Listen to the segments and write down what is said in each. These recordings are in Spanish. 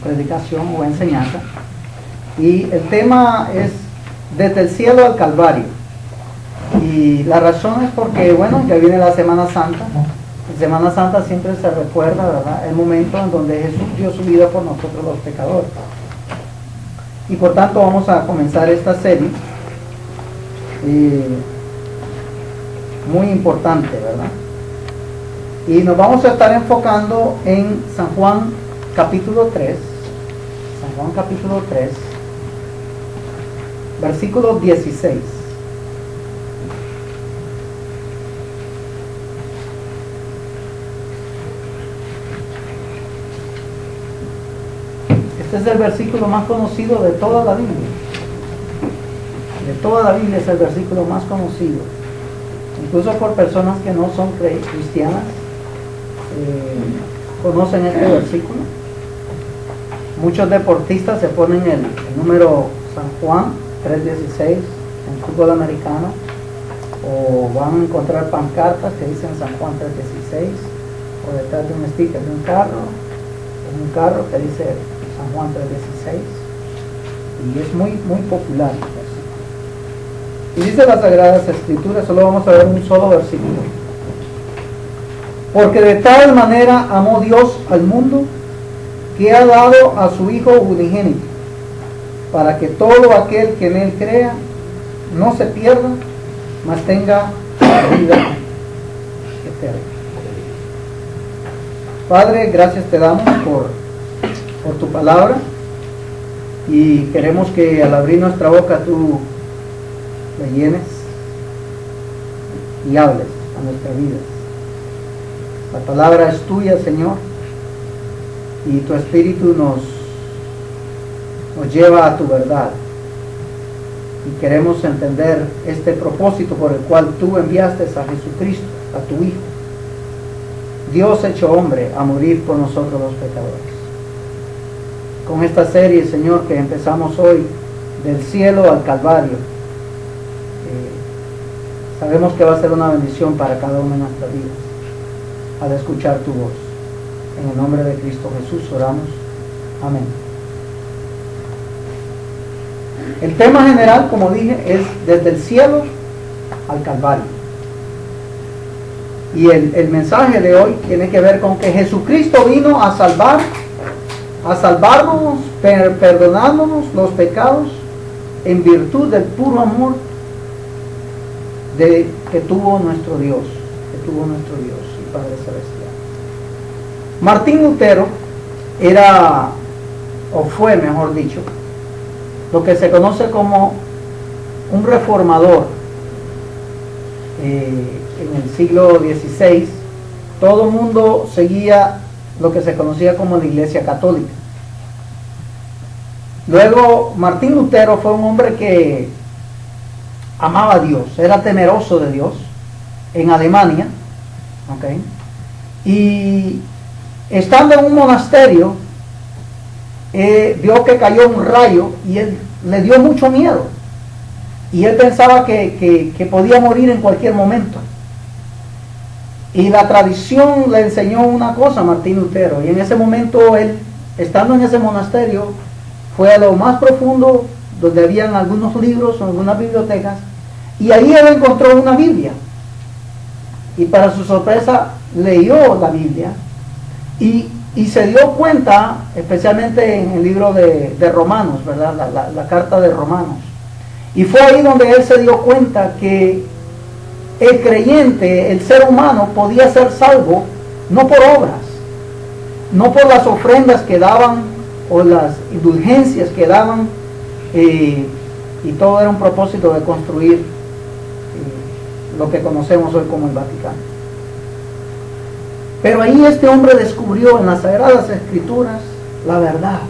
predicación o enseñanza, y el tema es desde el cielo al Calvario. Y la razón es porque, bueno, ya viene la Semana Santa. En Semana Santa siempre se recuerda, ¿verdad?, el momento en donde Jesús dio su vida por nosotros los pecadores. Y por tanto vamos a comenzar esta serie muy importante, ¿verdad? Y nos vamos a estar enfocando en San Juan capítulo 3, San Juan capítulo 3, versículo 16. Este es el versículo más conocido de toda la Biblia. De toda la Biblia es el versículo más conocido. Incluso por personas que no son cristianas, conocen este versículo. Muchos deportistas se ponen el número San Juan 3:16 en fútbol americano, o van a encontrar pancartas que dicen San Juan 3:16, o detrás de un sticker de un carro que dice San Juan 3:16, y es muy popular. Y dice las Sagradas Escrituras, solo vamos a ver un solo versículo: porque de tal manera amó Dios al mundo, que ha dado a su Hijo unigénito, para que todo aquel que en Él crea no se pierda, mas tenga vida eterna. Padre, gracias te damos por tu palabra, y queremos que al abrir nuestra boca tú la llenes y hables a nuestra vida. La palabra es tuya, Señor, y tu Espíritu nos lleva a tu verdad, y queremos entender este propósito por el cual tú enviaste a Jesucristo, a tu Hijo, Dios hecho hombre, a morir por nosotros los pecadores. Con esta serie, Señor, que empezamos hoy, del cielo al Calvario, sabemos que va a ser una bendición para cada una de nuestras vidas al escuchar tu voz. En el nombre de Cristo Jesús oramos. Amén. El tema general, como dije, es desde el cielo al Calvario. Y el mensaje de hoy tiene que ver con que Jesucristo vino a salvarnos, perdonándonos los pecados en virtud del puro amor que tuvo nuestro Dios y Padre Celestial. Martín Lutero era, o fue mejor dicho, lo que se conoce como un reformador. En el siglo XVI todo el mundo seguía lo que se conocía como la Iglesia Católica. Luego Martín Lutero fue un hombre que amaba a Dios, era temeroso de Dios, en Alemania, ¿okay? Y estando en un monasterio, vio que cayó un rayo y él le dio mucho miedo, y él pensaba que podía morir en cualquier momento. Y la tradición le enseñó una cosa a Martín Lutero, y en ese momento él, estando en ese monasterio, fue a lo más profundo donde habían algunos libros o algunas bibliotecas, y ahí él encontró una Biblia, y para su sorpresa leyó la Biblia y se dio cuenta, especialmente en el libro de Romanos, ¿verdad? La carta de Romanos, y fue ahí donde él se dio cuenta que el creyente, el ser humano, podía ser salvo no por obras, no por las ofrendas que daban o las indulgencias que daban, y todo era un propósito de construir lo que conocemos hoy como el Vaticano. Pero ahí este hombre descubrió en las Sagradas Escrituras la verdad,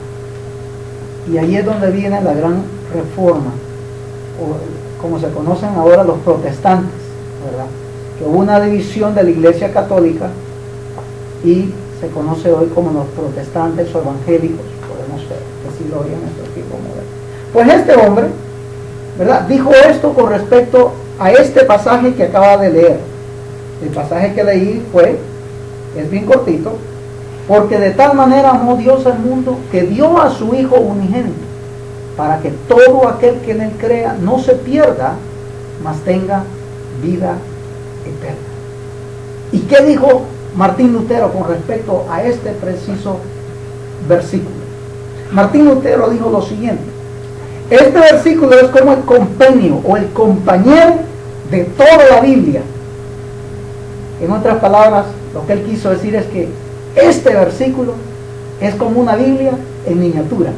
y ahí es donde viene la gran reforma, o como se conocen ahora los protestantes, ¿verdad? Que hubo una división de la Iglesia Católica y se conoce hoy como los protestantes o evangélicos, podemos decirlo hoy en nuestro tiempo moderno. Pues este hombre, ¿verdad?, dijo esto con respecto a este pasaje que acaba de leer. El pasaje que leí es bien cortito, Porque de tal manera amó Dios al mundo que dio a su Hijo unigénito, para que todo aquel que en él crea no se pierda, mas tenga vida eterna. ¿Y qué dijo Martín Lutero con respecto a este preciso versículo? Martín Lutero dijo lo siguiente: este versículo es como el compendio o el compañero de toda la Biblia. En otras palabras, lo que él quiso decir es que este versículo es como una Biblia en miniatura.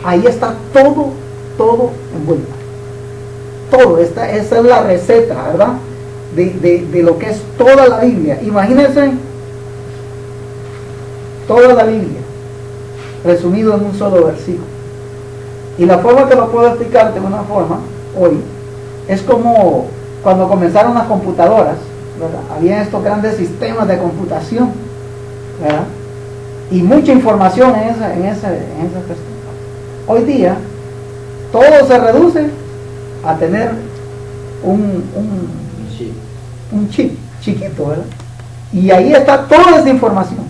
Ahí está todo envuelto. Todo, esa es la receta, ¿verdad? De lo que es toda la Biblia. Imagínense toda la Biblia resumido en un solo versículo. Y la forma que lo puedo explicar de una forma hoy es como cuando comenzaron las computadoras, ¿verdad? Había estos grandes sistemas de computación, ¿verdad? Y mucha información en esa cuestión. Hoy día todo se reduce a tener un chip chiquito, ¿verdad? Y ahí está toda esa información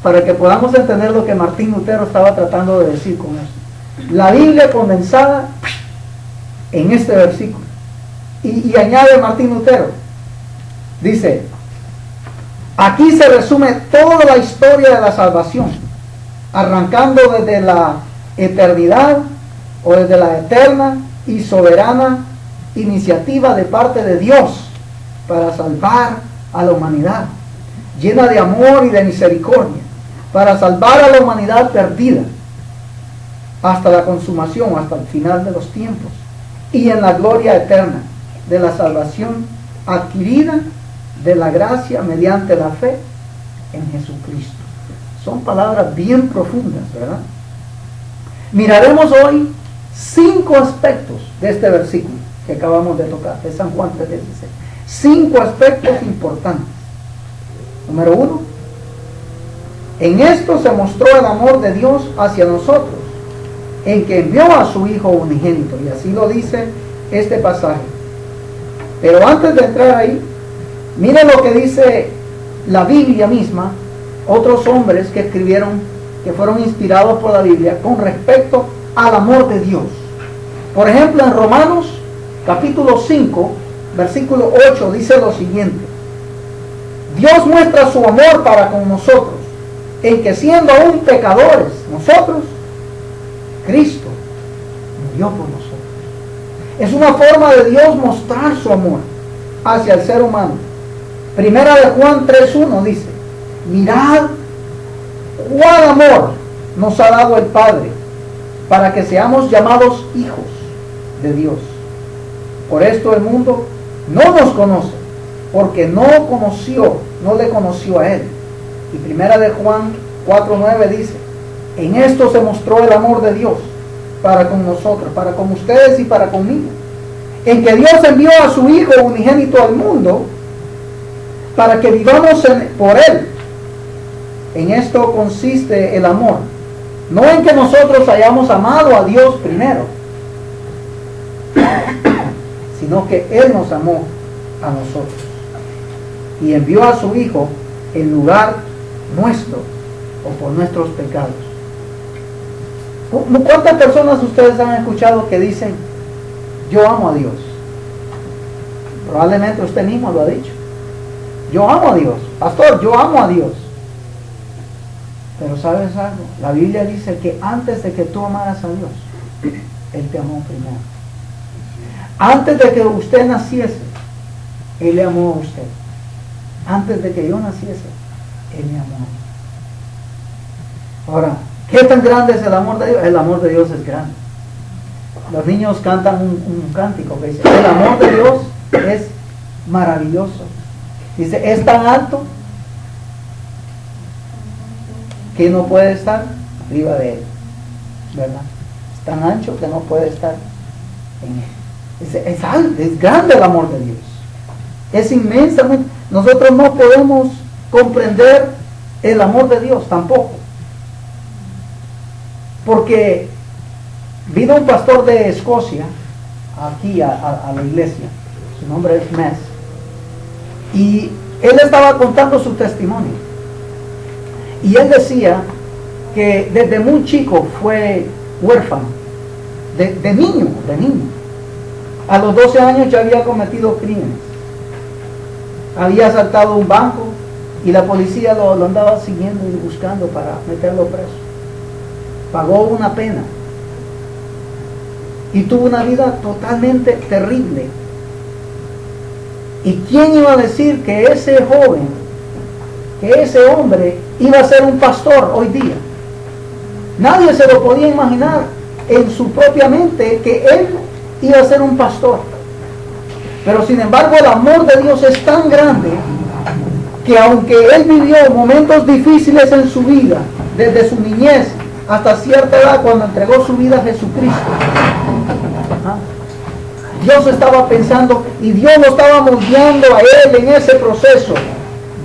para que podamos entender lo que Martín Lutero estaba tratando de decir con eso. La Biblia condensada en este versículo. Y añade Martín Lutero, dice: aquí se resume toda la historia de la salvación, arrancando desde la eternidad o desde la eterna y soberana iniciativa de parte de Dios para salvar a la humanidad, llena de amor y de misericordia, para salvar a la humanidad perdida hasta la consumación, hasta el final de los tiempos, y en la gloria eterna de la salvación adquirida de la gracia mediante la fe en Jesucristo. Son palabras bien profundas, ¿verdad? Miraremos hoy 5 aspectos de este versículo que acabamos de tocar, de San Juan 3:16. 5 aspectos importantes. Número 1, en esto se mostró el amor de Dios hacia nosotros, en que envió a su Hijo unigénito, y así lo dice este pasaje. Pero antes de entrar ahí, miren lo que dice la Biblia misma, otros hombres que escribieron, que fueron inspirados por la Biblia con respecto al amor de Dios. Por ejemplo, en Romanos capítulo 5, versículo 8 dice lo siguiente: Dios muestra su amor para con nosotros, en que siendo aún pecadores nosotros, Cristo murió por nosotros. Es una forma de Dios mostrar su amor hacia el ser humano. Primera de Juan 3:1 dice: mirad cuál amor nos ha dado el Padre, para que seamos llamados hijos de Dios. Por esto el mundo no nos conoce, porque no le conoció a Él. Y primera de Juan 4:9 dice: en esto se mostró el amor de Dios para con nosotros, para con ustedes y para conmigo, en que Dios envió a su Hijo unigénito al mundo para que vivamos por Él. En esto consiste el amor, no en que nosotros hayamos amado a Dios primero, sino que Él nos amó a nosotros y envió a su Hijo en lugar nuestro o por nuestros pecados. ¿Cuántas personas ustedes han escuchado que dicen: yo amo a Dios? Probablemente usted mismo lo ha dicho: yo amo a Dios, pastor, yo amo a Dios. Pero ¿sabes algo? La Biblia dice que antes de que tú amaras a Dios, Él te amó primero. Antes de que usted naciese, Él le amó a usted. Antes de que yo naciese, Él me amó. Ahora, ¿qué tan grande es el amor de Dios? El amor de Dios es grande. Los niños cantan un cántico que dice: el amor de Dios es maravilloso. Dice: es tan alto que no puede estar arriba de Él, ¿verdad? Es tan ancho que no puede estar en Él. Es grande el amor de Dios. Es inmensamente. Nosotros no podemos comprender el amor de Dios tampoco. Porque vino un pastor de Escocia aquí a la iglesia, su nombre es Mess, y él estaba contando su testimonio. Y él decía que desde muy chico fue huérfano, de niño. A los 12 años ya había cometido crímenes. Había asaltado un banco y la policía lo andaba siguiendo y buscando para meterlo preso. Pagó una pena y tuvo una vida totalmente terrible. ¿Y quién iba a decir que ese joven, que ese hombre iba a ser un pastor hoy día? Nadie se lo podía imaginar en su propia mente que él iba a ser un pastor. Pero sin embargo el amor de Dios es tan grande que aunque él vivió momentos difíciles en su vida, desde su niñez hasta cierta edad cuando entregó su vida a Jesucristo, Dios estaba pensando y Dios lo estaba moldeando a él en ese proceso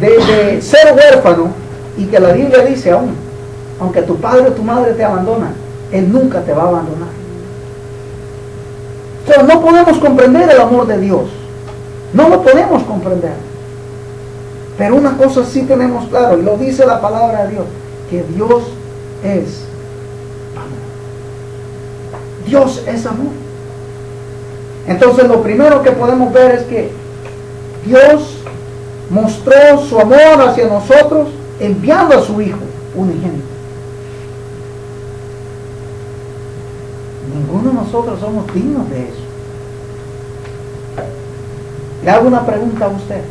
de ser huérfano, y que la Biblia dice aún, aunque tu padre o tu madre te abandonan, Él nunca te va a abandonar. O sea, no podemos comprender el amor de Dios, no lo podemos comprender, pero una cosa sí tenemos claro, y lo dice la palabra de Dios, que Dios es amor. Dios es amor. Entonces lo primero que podemos ver es que Dios mostró su amor hacia nosotros enviando a su Hijo unigénito. Ninguno de nosotros somos dignos de eso. Le hago una pregunta a usted.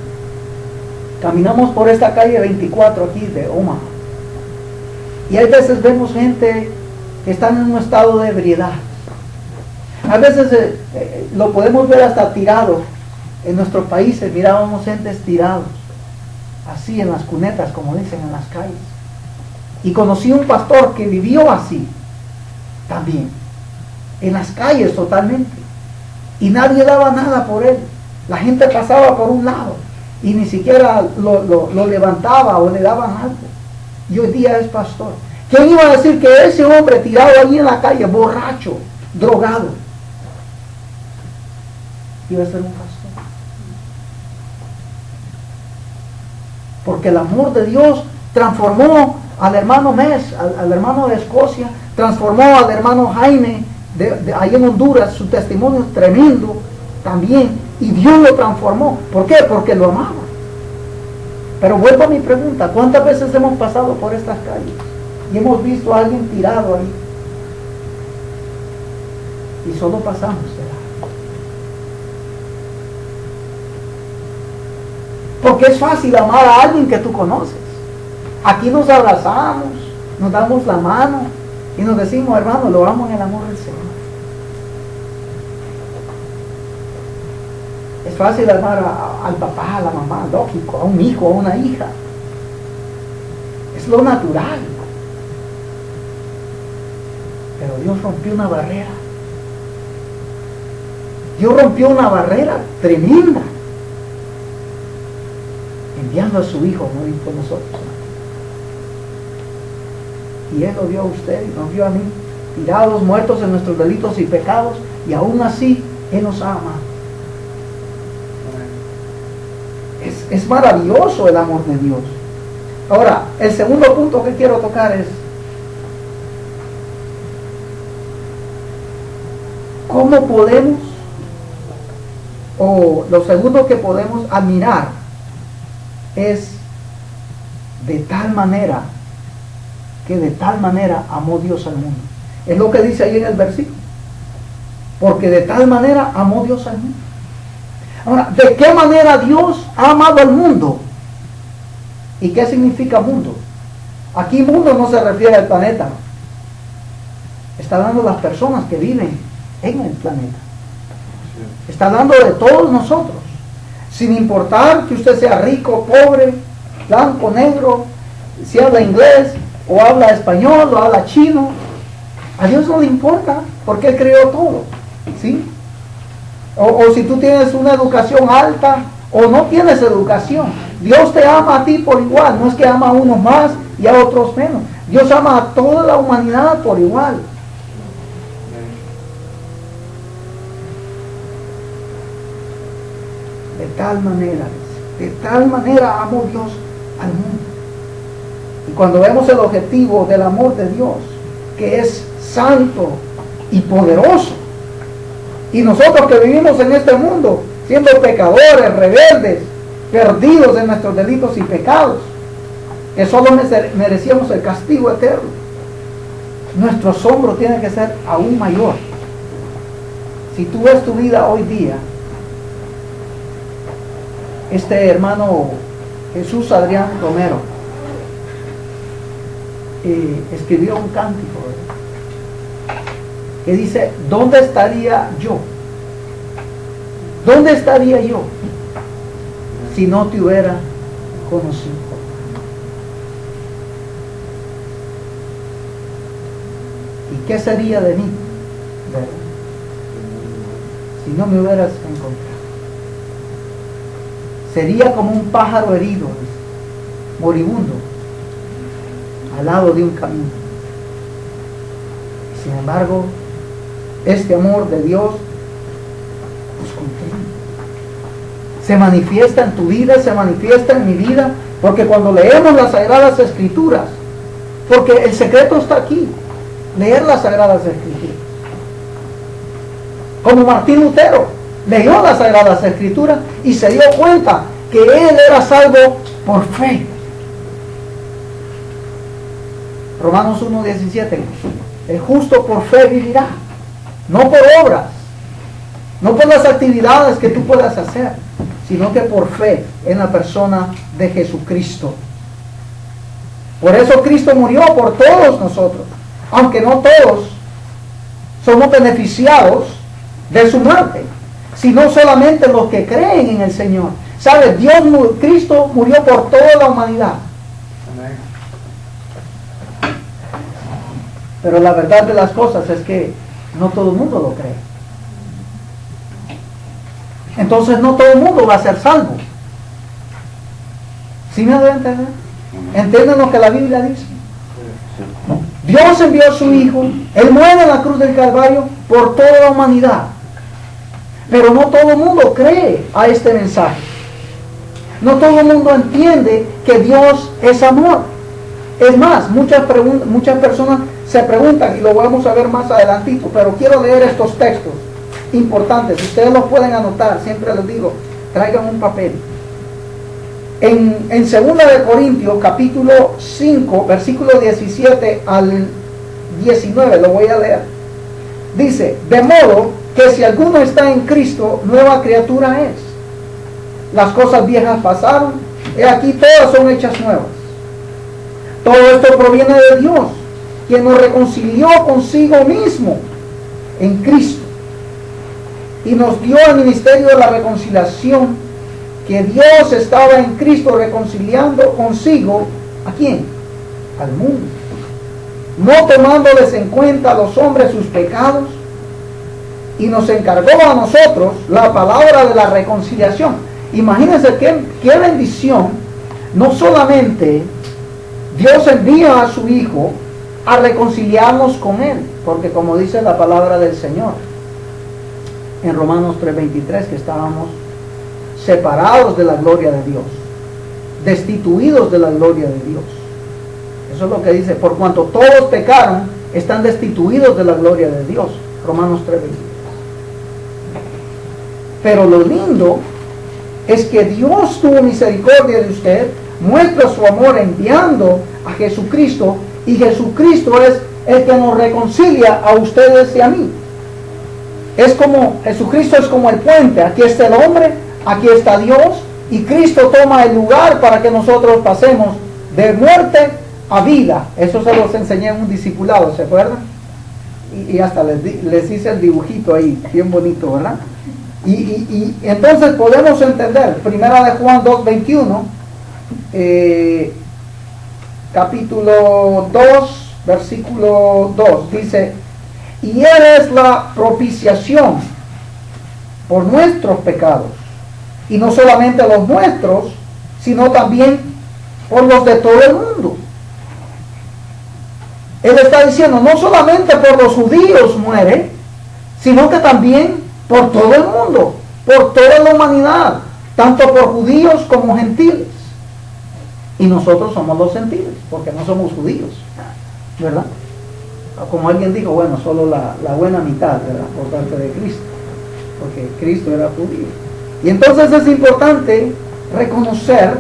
Caminamos por esta calle 24 aquí de Omaha y hay veces vemos gente que está en un estado de ebriedad. A veces lo podemos ver hasta tirado. En nuestros países mirábamos gentes tirados, así en las cunetas, como dicen, en las calles. Y conocí un pastor que vivió así, también, en las calles totalmente. Y nadie daba nada por él. La gente pasaba por un lado y ni siquiera lo levantaba o le daban algo. Y hoy día es pastor. ¿Quién iba a decir que ese hombre tirado allí en la calle, borracho, drogado, iba a ser un pastor? Porque el amor de Dios transformó al hermano Mes, al hermano de Escocia, transformó al hermano Jaime ahí en Honduras. Su testimonio es tremendo también, y Dios lo transformó. ¿Por qué? Porque lo amaba. Pero vuelvo a mi pregunta: ¿cuántas veces hemos pasado por estas calles y hemos visto a alguien tirado ahí y solo pasamos? Porque es fácil amar a alguien que tú conoces. Aquí nos abrazamos, nos damos la mano y nos decimos: hermano, lo amo en el amor del Señor. Es fácil amar al papá, a la mamá, lógico, a un hijo, a una hija. Es lo natural. Pero Dios rompió una barrera. Dios rompió una barrera tremenda, enviando a su Hijo a morir por nosotros. Y Él lo dio a usted y nos dio a mí, tirados, muertos en nuestros delitos y pecados, y aún así Él nos ama. Es maravilloso el amor de Dios. Ahora, el segundo punto que quiero tocar es: ¿cómo podemos, o lo segundo que podemos admirar es de tal manera amó Dios al mundo? Es lo que dice ahí en el versículo. Porque de tal manera amó Dios al mundo. Ahora, ¿de qué manera Dios ha amado al mundo? ¿Y qué significa mundo? Aquí mundo no se refiere al planeta. Está hablando de las personas que viven en el planeta. Está hablando de todos nosotros. Sin importar que usted sea rico, pobre, blanco, negro, si habla inglés, o habla español, o habla chino. A Dios no le importa, porque Él creó todo. ¿Sí? O si tú tienes una educación alta o no tienes educación, Dios te ama a ti por igual. No es que ama a unos más y a otros menos. Dios ama a toda la humanidad por igual. De tal manera amó Dios al mundo. Y cuando vemos el objetivo del amor de Dios, que es santo y poderoso, y nosotros que vivimos en este mundo, siendo pecadores, rebeldes, perdidos en nuestros delitos y pecados, que solo merecíamos el castigo eterno, nuestro asombro tiene que ser aún mayor. Si tú ves tu vida hoy día, este hermano Jesús Adrián Romero escribió un cántico, ¿verdad?, que dice: ¿dónde estaría yo? ¿Dónde estaría yo si no te hubiera conocido? ¿Y qué sería de mí, ¿verdad?, si no me hubieras encontrado? Sería como un pájaro herido, moribundo, al lado de un camino. Sin embargo, este amor de Dios nos contiene. Se manifiesta en tu vida, se manifiesta en mi vida, porque cuando leemos las Sagradas Escrituras, porque el secreto está aquí, leer las Sagradas Escrituras. Como Martín Lutero leyó las Sagradas Escrituras y se dio cuenta que él era salvo por fe. Romanos 1:17, el justo por fe vivirá, no por obras, no por las actividades que tú puedas hacer, sino que por fe en la persona de Jesucristo. Por eso Cristo murió por todos nosotros, aunque no todos somos beneficiados de su muerte, sino solamente los que creen en el Señor. ¿Sabes? Cristo murió por toda la humanidad. Pero la verdad de las cosas es que no todo el mundo lo cree. Entonces no todo el mundo va a ser salvo. ¿Sí me deben entender? ¿Entienden lo que la Biblia dice? Dios envió a su Hijo, Él muere en la cruz del Calvario por toda la humanidad. Pero no todo el mundo cree a este mensaje. No todo el mundo entiende que Dios es amor. Es más, muchas personas se preguntan, y lo vamos a ver más adelantito, pero quiero leer estos textos importantes. Ustedes los pueden anotar, siempre les digo, traigan un papel. En 2 de Corintios, capítulo 5, versículo 17 al 19, lo voy a leer. Dice: de modo que si alguno está en Cristo, nueva criatura es. Las cosas viejas pasaron, he aquí todas son hechas nuevas. Todo esto proviene de Dios, quien nos reconcilió consigo mismo en Cristo y nos dio el ministerio de la reconciliación, que Dios estaba en Cristo reconciliando consigo, ¿a quién? Al mundo, no tomándoles en cuenta a los hombres sus pecados, y nos encargó a nosotros la palabra de la reconciliación. Imagínense qué bendición. No solamente Dios envía a su Hijo a reconciliarnos con Él, porque como dice la palabra del Señor en Romanos 3:23, que estábamos separados de la gloria de Dios, destituidos de la gloria de Dios. Eso es lo que dice: por cuanto todos pecaron, están destituidos de la gloria de Dios. Romanos 3:23. Pero lo lindo es que Dios tuvo misericordia de usted, muestra su amor enviando a Jesucristo, y Jesucristo es el que nos reconcilia a ustedes y a mí. Es como, Jesucristo es como el puente. Aquí está el hombre, aquí está Dios, y Cristo toma el lugar para que nosotros pasemos de muerte a vida. Eso se los enseñé en un discipulado, ¿se acuerdan? Y hasta les hice el dibujito ahí, bien bonito, ¿verdad? Y entonces podemos entender, primera de Juan 2:21, capítulo 2, versículo 2, dice: y Él es la propiciación por nuestros pecados, y no solamente los nuestros, sino también por los de todo el mundo. Él está diciendo, no solamente por los judíos muere, sino que también por todo el mundo, por toda la humanidad, tanto por judíos como gentiles. Y nosotros somos los gentiles, porque no somos judíos, ¿verdad? Como alguien dijo, bueno, solo la buena mitad, ¿verdad? Por parte de Cristo, porque Cristo era judío. Y entonces es importante reconocer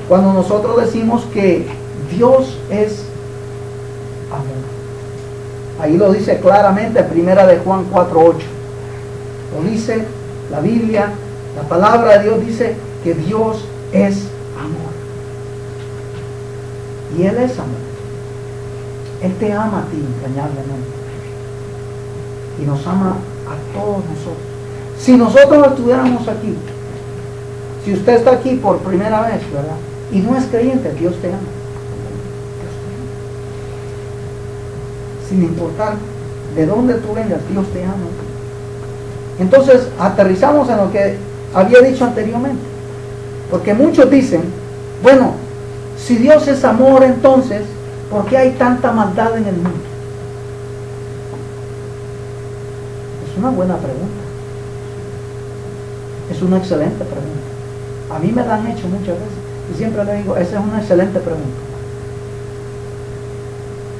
cuando nosotros decimos que Dios es amor. Ahí lo dice claramente, primera de Juan 4:8. Lo dice la Biblia, la palabra de Dios dice que Dios es amor. Y Él es amor. Él te ama a ti entrañablemente. Y nos ama a todos nosotros. Si nosotros estuviéramos aquí, si usted está aquí por primera vez, ¿verdad? Y no es creyente, Dios te ama. Dios te ama. Sin importar de dónde tú vengas, Dios te ama. Entonces, aterrizamos en lo que había dicho anteriormente. Porque muchos dicen, bueno, si Dios es amor, entonces, ¿por qué hay tanta maldad en el mundo? Es una buena pregunta. Es una excelente pregunta. A mí me la han hecho muchas veces. Y siempre le digo, esa es una excelente pregunta.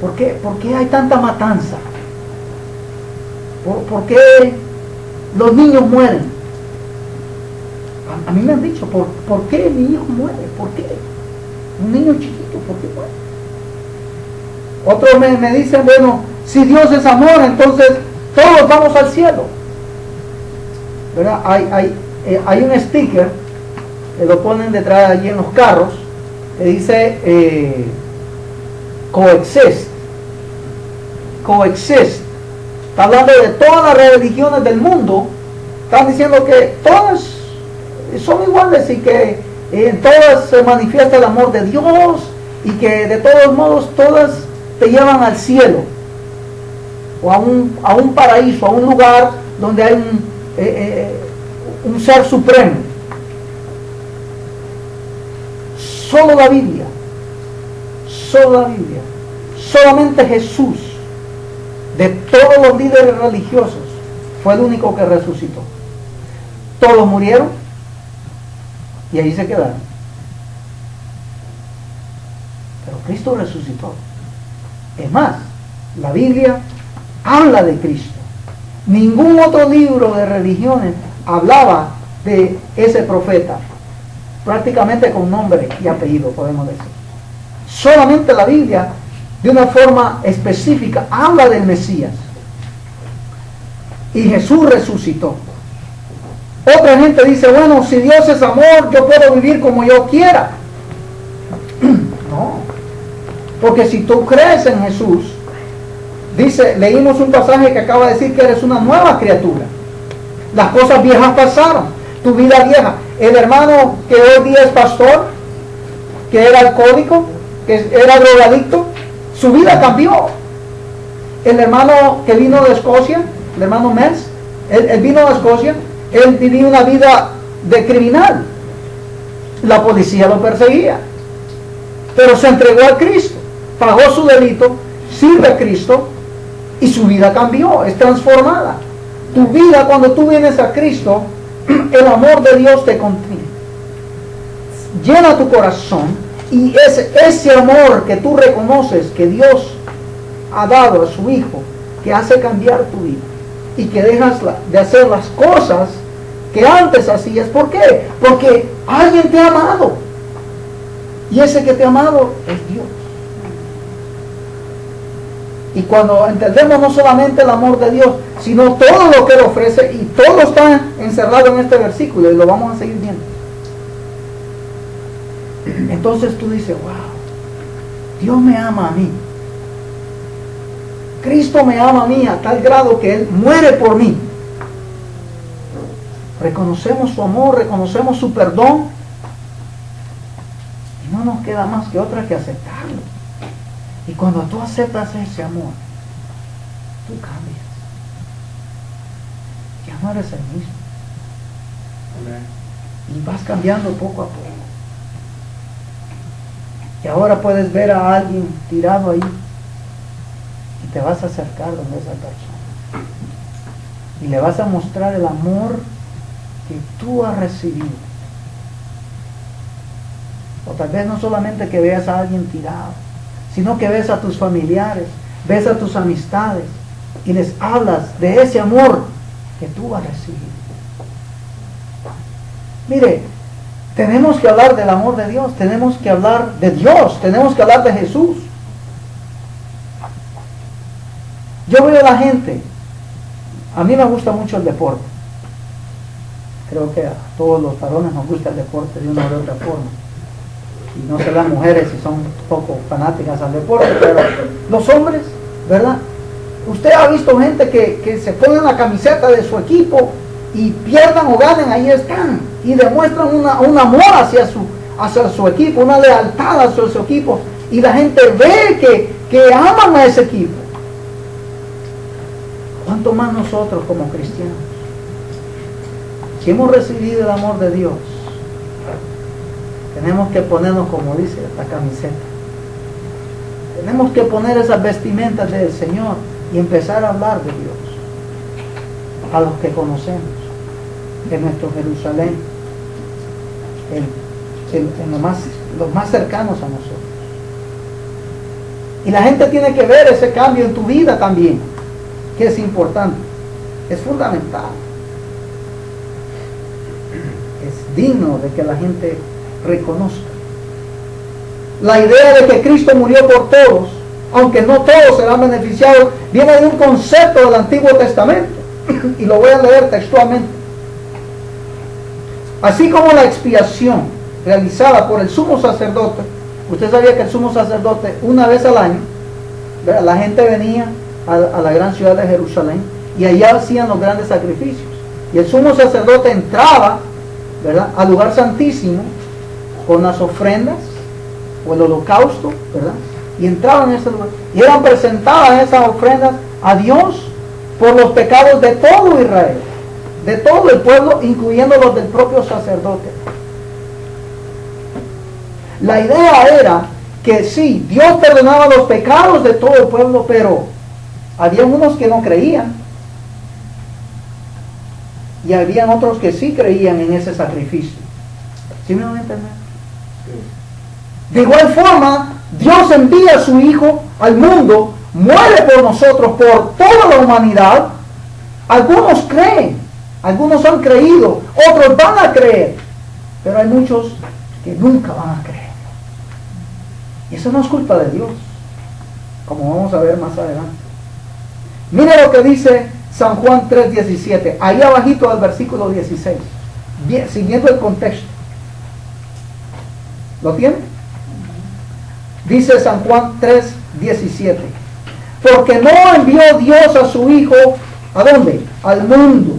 ¿Por qué hay tanta matanza? ¿Por qué los niños mueren? A mí me han dicho, ¿por qué mi hijo muere? ¿Por qué? Un niño chiquito, ¿por qué muere? Otros me dicen, bueno, si Dios es amor, entonces todos vamos al cielo. ¿Verdad? Hay un sticker que lo ponen detrás allí en los carros que dice coexist. Está hablando de todas las religiones del mundo. Están diciendo que todas son iguales y que en todas se manifiesta el amor de Dios y que de todos modos todas te llevan al cielo o a un paraíso, a un lugar donde hay un ser supremo. Solo la Biblia, solamente Jesús, de todos los líderes religiosos, fue el único que resucitó. Todos murieron y ahí se quedaron. Pero Cristo resucitó. Es más, la Biblia habla de Cristo. Ningún otro libro de religiones hablaba de ese profeta, prácticamente con nombre y apellido, podemos decir. Solamente la Biblia, de una forma específica, habla del Mesías. Y Jesús resucitó. Otra gente dice, bueno, si Dios es amor, yo puedo vivir como yo quiera. No. Porque si tú crees en Jesús, leímos un pasaje que acaba de decir que eres una nueva criatura. Las cosas viejas pasaron, tu vida vieja. El hermano que hoy día es pastor, que era alcohólico, que era drogadicto, su vida cambió. El hermano que vino de Escocia, el hermano Mens, él vino de Escocia, él vivía una vida de criminal. La policía lo perseguía, pero se entregó a Cristo, pagó su delito, sirve a Cristo y su vida cambió, es transformada. Tu vida, cuando tú vienes a Cristo, el amor de Dios te contiene, llena tu corazón, y ese amor que tú reconoces que Dios ha dado a su Hijo, que hace cambiar tu vida y que dejas de hacer las cosas que antes hacías. ¿Por qué? Porque alguien te ha amado, y ese que te ha amado es Dios. Y cuando entendemos no solamente el amor de Dios, sino todo lo que Él ofrece, y todo está encerrado en este versículo, y lo vamos a seguir viendo. Entonces tú dices, wow, Dios me ama a mí. Cristo me ama a mí a tal grado que Él muere por mí. Reconocemos su amor, reconocemos su perdón, y no nos queda más que otra que aceptarlo. Y cuando tú aceptas ese amor, tú cambias. Ya no eres el mismo. Y vas cambiando poco a poco. Y ahora puedes ver a alguien tirado ahí y te vas a acercar donde esa persona. Y le vas a mostrar el amor que tú has recibido. O tal vez no solamente que veas a alguien tirado, sino que ves a tus familiares, ves a tus amistades y les hablas de ese amor que tú vas a recibir. Mire, tenemos que hablar del amor de Dios, tenemos que hablar de Dios, tenemos que hablar de Jesús. Yo veo a la gente, a mí me gusta mucho el deporte. Creo que a todos los varones nos gusta el deporte de una u otra forma. Y no sé las mujeres si son un poco fanáticas al deporte, pero los hombres, ¿verdad? Usted ha visto gente que se ponen la camiseta de su equipo y pierdan o ganen, ahí están. Y demuestran un amor hacia su equipo, una lealtad hacia su equipo. Y la gente ve que aman a ese equipo. ¿Cuánto más nosotros como cristianos? Si hemos recibido el amor de Dios, tenemos que ponernos, como dice esta camiseta, tenemos que poner esas vestimentas del Señor y empezar a hablar de Dios a los que conocemos en nuestro Jerusalén, los más cercanos a nosotros. Y la gente tiene que ver ese cambio en tu vida también, que es importante, es fundamental, es digno de que la gente reconozca. La idea de que Cristo murió por todos, aunque no todos serán beneficiados, viene de un concepto del Antiguo Testamento, y lo voy a leer textualmente. Así como la expiación realizada por el sumo sacerdote, usted sabía que el sumo sacerdote una vez al año, ¿verdad?, la gente venía a la gran ciudad de Jerusalén y allá hacían los grandes sacrificios, y el sumo sacerdote entraba, ¿verdad?, al lugar santísimo con las ofrendas o el holocausto, ¿verdad?, y entraban en ese lugar y eran presentadas esas ofrendas a Dios por los pecados de todo Israel, de todo el pueblo, incluyendo los del propio sacerdote. La idea era que sí, Dios perdonaba los pecados de todo el pueblo, pero había unos que no creían y habían otros que sí creían en ese sacrificio. ¿Sí me van a entender? De igual forma, Dios envía a su Hijo al mundo, muere por nosotros, por toda la humanidad. Algunos creen, algunos han creído, otros van a creer, pero hay muchos que nunca van a creer. Y eso no es culpa de Dios, como vamos a ver más adelante. Mire lo que dice San Juan 3:17, ahí abajito del versículo 16, bien, siguiendo el contexto. ¿Lo tiene? Dice San Juan 3:17, porque no envió Dios a su Hijo, ¿a dónde? Al mundo,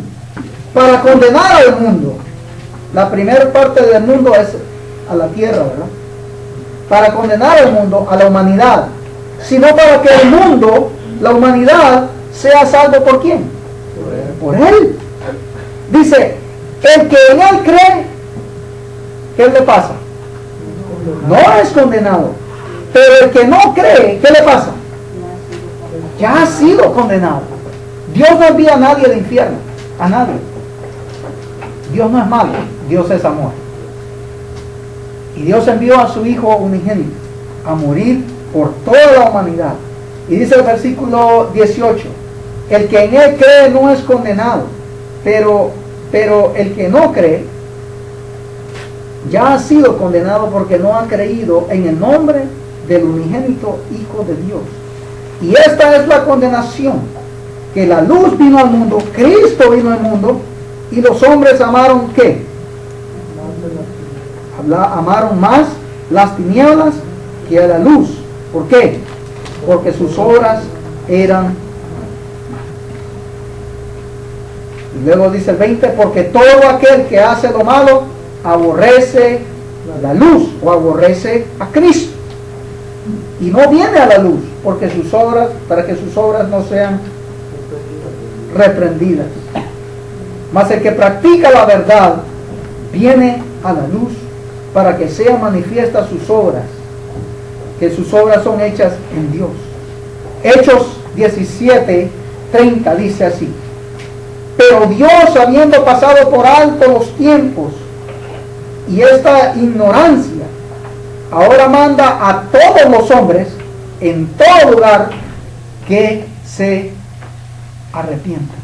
para condenar al mundo. La primera parte del mundo es a la tierra, ¿verdad? Para condenar al mundo, a la humanidad, sino para que el mundo, la humanidad, sea salvo ¿por quién? Por Él. Dice, el que en Él cree, ¿qué le pasa? No es condenado. Pero el que no cree, ¿qué le pasa? Ya ha sido condenado. Dios no envía a nadie al infierno, a nadie. Dios no es malo, Dios es amor. Y Dios envió a su Hijo unigénito a morir por toda la humanidad. Y dice el versículo 18, el que en Él cree no es condenado, pero el que no cree ya ha sido condenado porque no ha creído en el nombre del unigénito Hijo de Dios. Y esta es la condenación, que la luz vino al mundo, Cristo vino al mundo, y los hombres amaron ¿qué? Amaron más las tinieblas que a la luz. ¿Por qué? Porque sus obras eran. Y luego dice el 20, porque todo aquel que hace lo malo aborrece la luz o aborrece a Cristo y no viene a la luz, porque sus obras, para que sus obras no sean reprendidas. Mas el que practica la verdad viene a la luz, para que sean manifiestas sus obras, que sus obras son hechas en Dios. Hechos 17:30 dice así, pero Dios, habiendo pasado por alto los tiempos y esta ignorancia, ahora manda a todos los hombres en todo lugar que se arrepientan.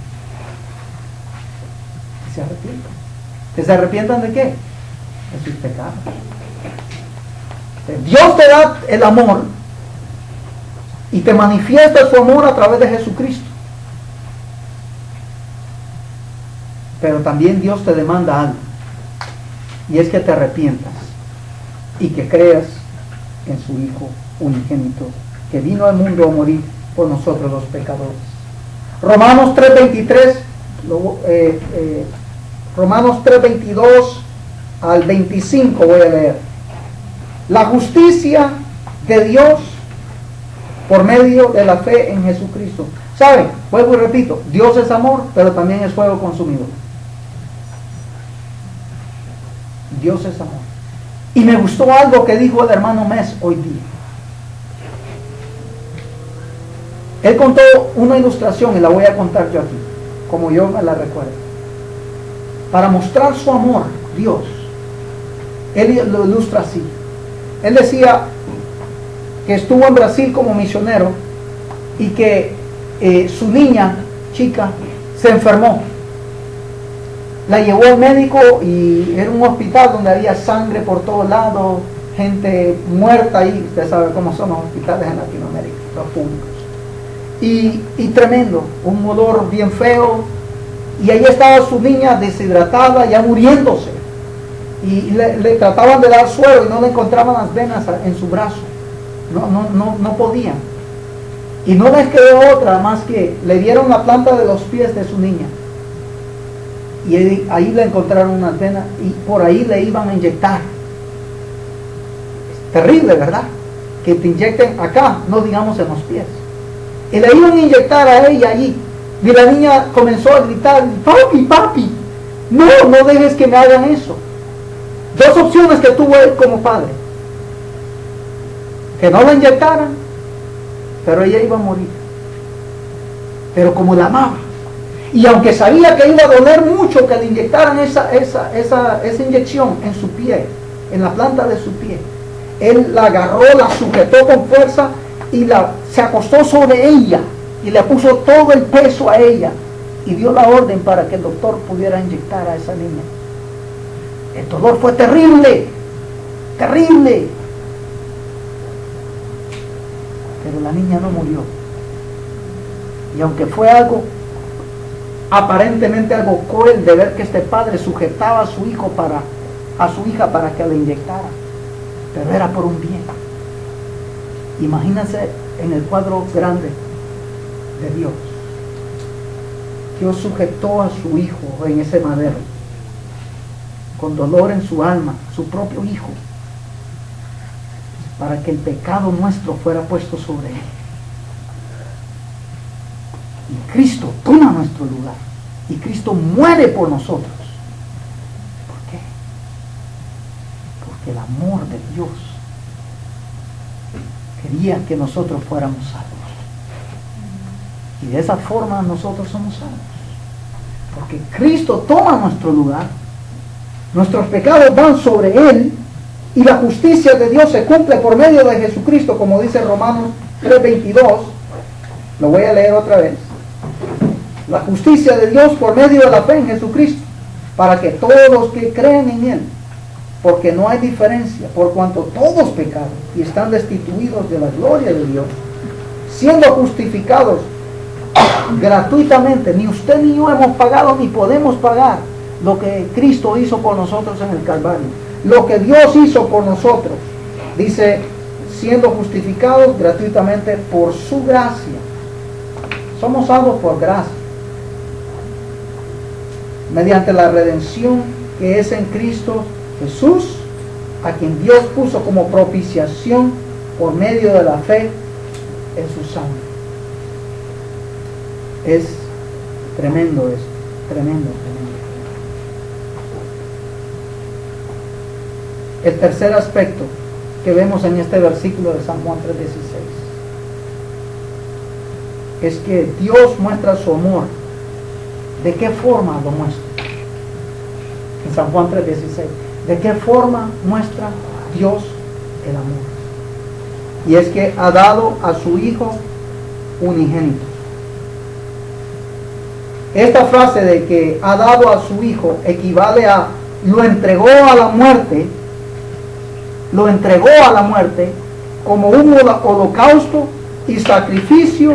Que se arrepientan. ¿Que se arrepientan de qué? De sus pecados. Dios te da el amor y te manifiesta su amor a través de Jesucristo. Pero también Dios te demanda algo, y es que te arrepientas y que creas en su Hijo unigénito, que vino al mundo a morir por nosotros los pecadores. Romanos 3:23, Romanos 3:22 al 25 voy a leer. La justicia de Dios por medio de la fe en Jesucristo. ¿Saben? Vuelvo y repito, Dios es amor, pero también es fuego consumidor. Dios es amor. Y me gustó algo que dijo el hermano Mes hoy día. Él contó una ilustración y la voy a contar yo aquí, como yo me la recuerdo. Para mostrar su amor, Dios, él lo ilustra así. Él decía que estuvo en Brasil como misionero y que su niña, chica, se enfermó. La llevó al médico y era un hospital donde había sangre por todos lados, gente muerta ahí. Usted sabe cómo son los hospitales en Latinoamérica, los públicos. Y tremendo, un olor bien feo. Y ahí estaba su niña deshidratada, ya muriéndose. Y le trataban de dar suero y no le encontraban las venas en su brazo. No podían. Y no les quedó otra más que le dieron la planta de los pies de su niña. Y ahí le encontraron unas venas y por ahí le iban a inyectar. Es terrible, ¿verdad? Que te inyecten acá, no digamos en los pies. Y le iban a inyectar a ella allí. Y la niña comenzó a gritar: papi, papi, no dejes que me hagan eso. Dos opciones que tuvo él como padre: que no la inyectaran, pero ella iba a morir. Pero como la amaba, y aunque sabía que iba a doler mucho que le inyectaran esa inyección en su pie, en la planta de su pie, él la agarró, la sujetó con fuerza y se acostó sobre ella y le puso todo el peso a ella y dio la orden para que el doctor pudiera inyectar a esa niña. El dolor fue terrible, terrible, pero la niña no murió. Y aunque fue algo, aparentemente algo cruel de ver que este padre sujetaba a su hija para que le inyectara, pero era por un bien. Imagínense en el cuadro grande de Dios. Dios sujetó a su hijo en ese madero, con dolor en su alma, su propio hijo, para que el pecado nuestro fuera puesto sobre él. Y Cristo toma nuestro lugar. Y Cristo muere por nosotros. ¿Por qué? Porque el amor de Dios quería que nosotros fuéramos salvos. Y de esa forma nosotros somos salvos. Porque Cristo toma nuestro lugar. Nuestros pecados van sobre Él. Y la justicia de Dios se cumple por medio de Jesucristo, como dice Romanos 3:22. Lo voy a leer otra vez. La justicia de Dios por medio de la fe en Jesucristo, para que todos los que creen en Él, porque no hay diferencia, por cuanto todos pecaron y están destituidos de la gloria de Dios, siendo justificados gratuitamente. Ni usted ni yo hemos pagado ni podemos pagar lo que Cristo hizo por nosotros en el Calvario. Lo que Dios hizo por nosotros, dice, siendo justificados gratuitamente por su gracia. Somos salvos por gracia, mediante la redención que es en Cristo Jesús, a quien Dios puso como propiciación por medio de la fe en su sangre. Es tremendo esto, tremendo. El tercer aspecto que vemos en este versículo de San Juan 3:16 es que Dios muestra su amor. ¿De qué forma lo muestra? En San Juan 3:16, ¿de qué forma muestra Dios el amor. Y es que ha dado a su Hijo unigénito. Esta frase de que ha dado a su Hijo equivale a lo entregó a la muerte, como un holocausto y sacrificio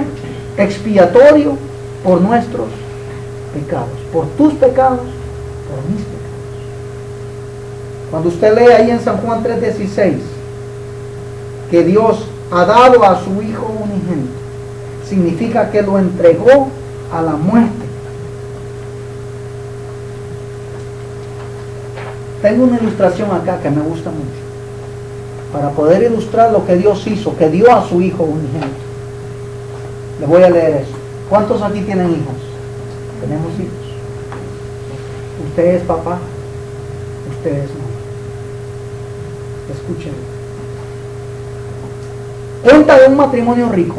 expiatorio por nuestros pecados, por tus pecados, por mis pecados. Cuando usted lee ahí en San Juan 3:16 que Dios ha dado a su Hijo unigénito, significa que lo entregó a la muerte. Tengo una ilustración acá que me gusta mucho, para poder ilustrar lo que Dios hizo, que dio a su Hijo unigénito. Le voy a leer eso. ¿Cuántos aquí tienen hijos? Tenemos hijos. Usted es papá, usted es mamá. Escuchen. Cuenta de un matrimonio rico,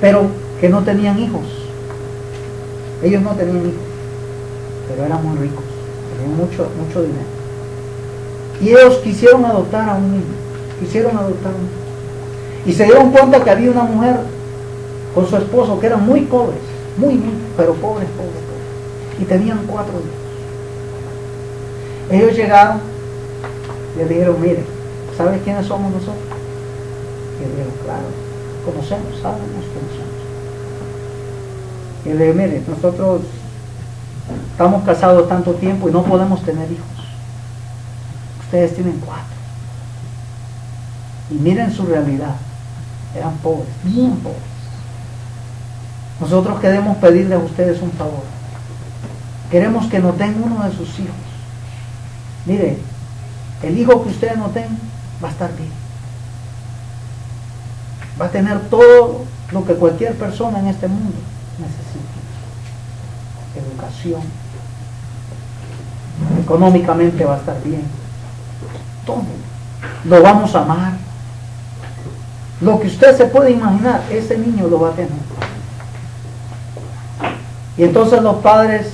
pero que no tenían hijos. Ellos no tenían hijos, pero eran muy ricos, tenían mucho dinero. Y ellos quisieron adoptar a un niño, y se dieron cuenta que había una mujer con su esposo que eran muy pobres, pero pobres, y tenían 4 hijos. Ellos llegaron y le dijeron, mire, ¿sabes quiénes somos nosotros? Y le dijeron, claro, sabemos quiénes somos. Y le dijeron, mire, nosotros estamos casados tanto tiempo y no podemos tener hijos. Ustedes tienen 4. Y miren su realidad. Eran pobres, bien pobres. Nosotros queremos pedirle a ustedes un favor. Queremos que nos den uno de sus hijos. Mire, el hijo que ustedes nos den va a estar bien. Va a tener todo lo que cualquier persona en este mundo necesita. Educación. Económicamente va a estar bien. Todo. Lo vamos a amar. Lo que usted se puede imaginar, ese niño lo va a tener. Y entonces los padres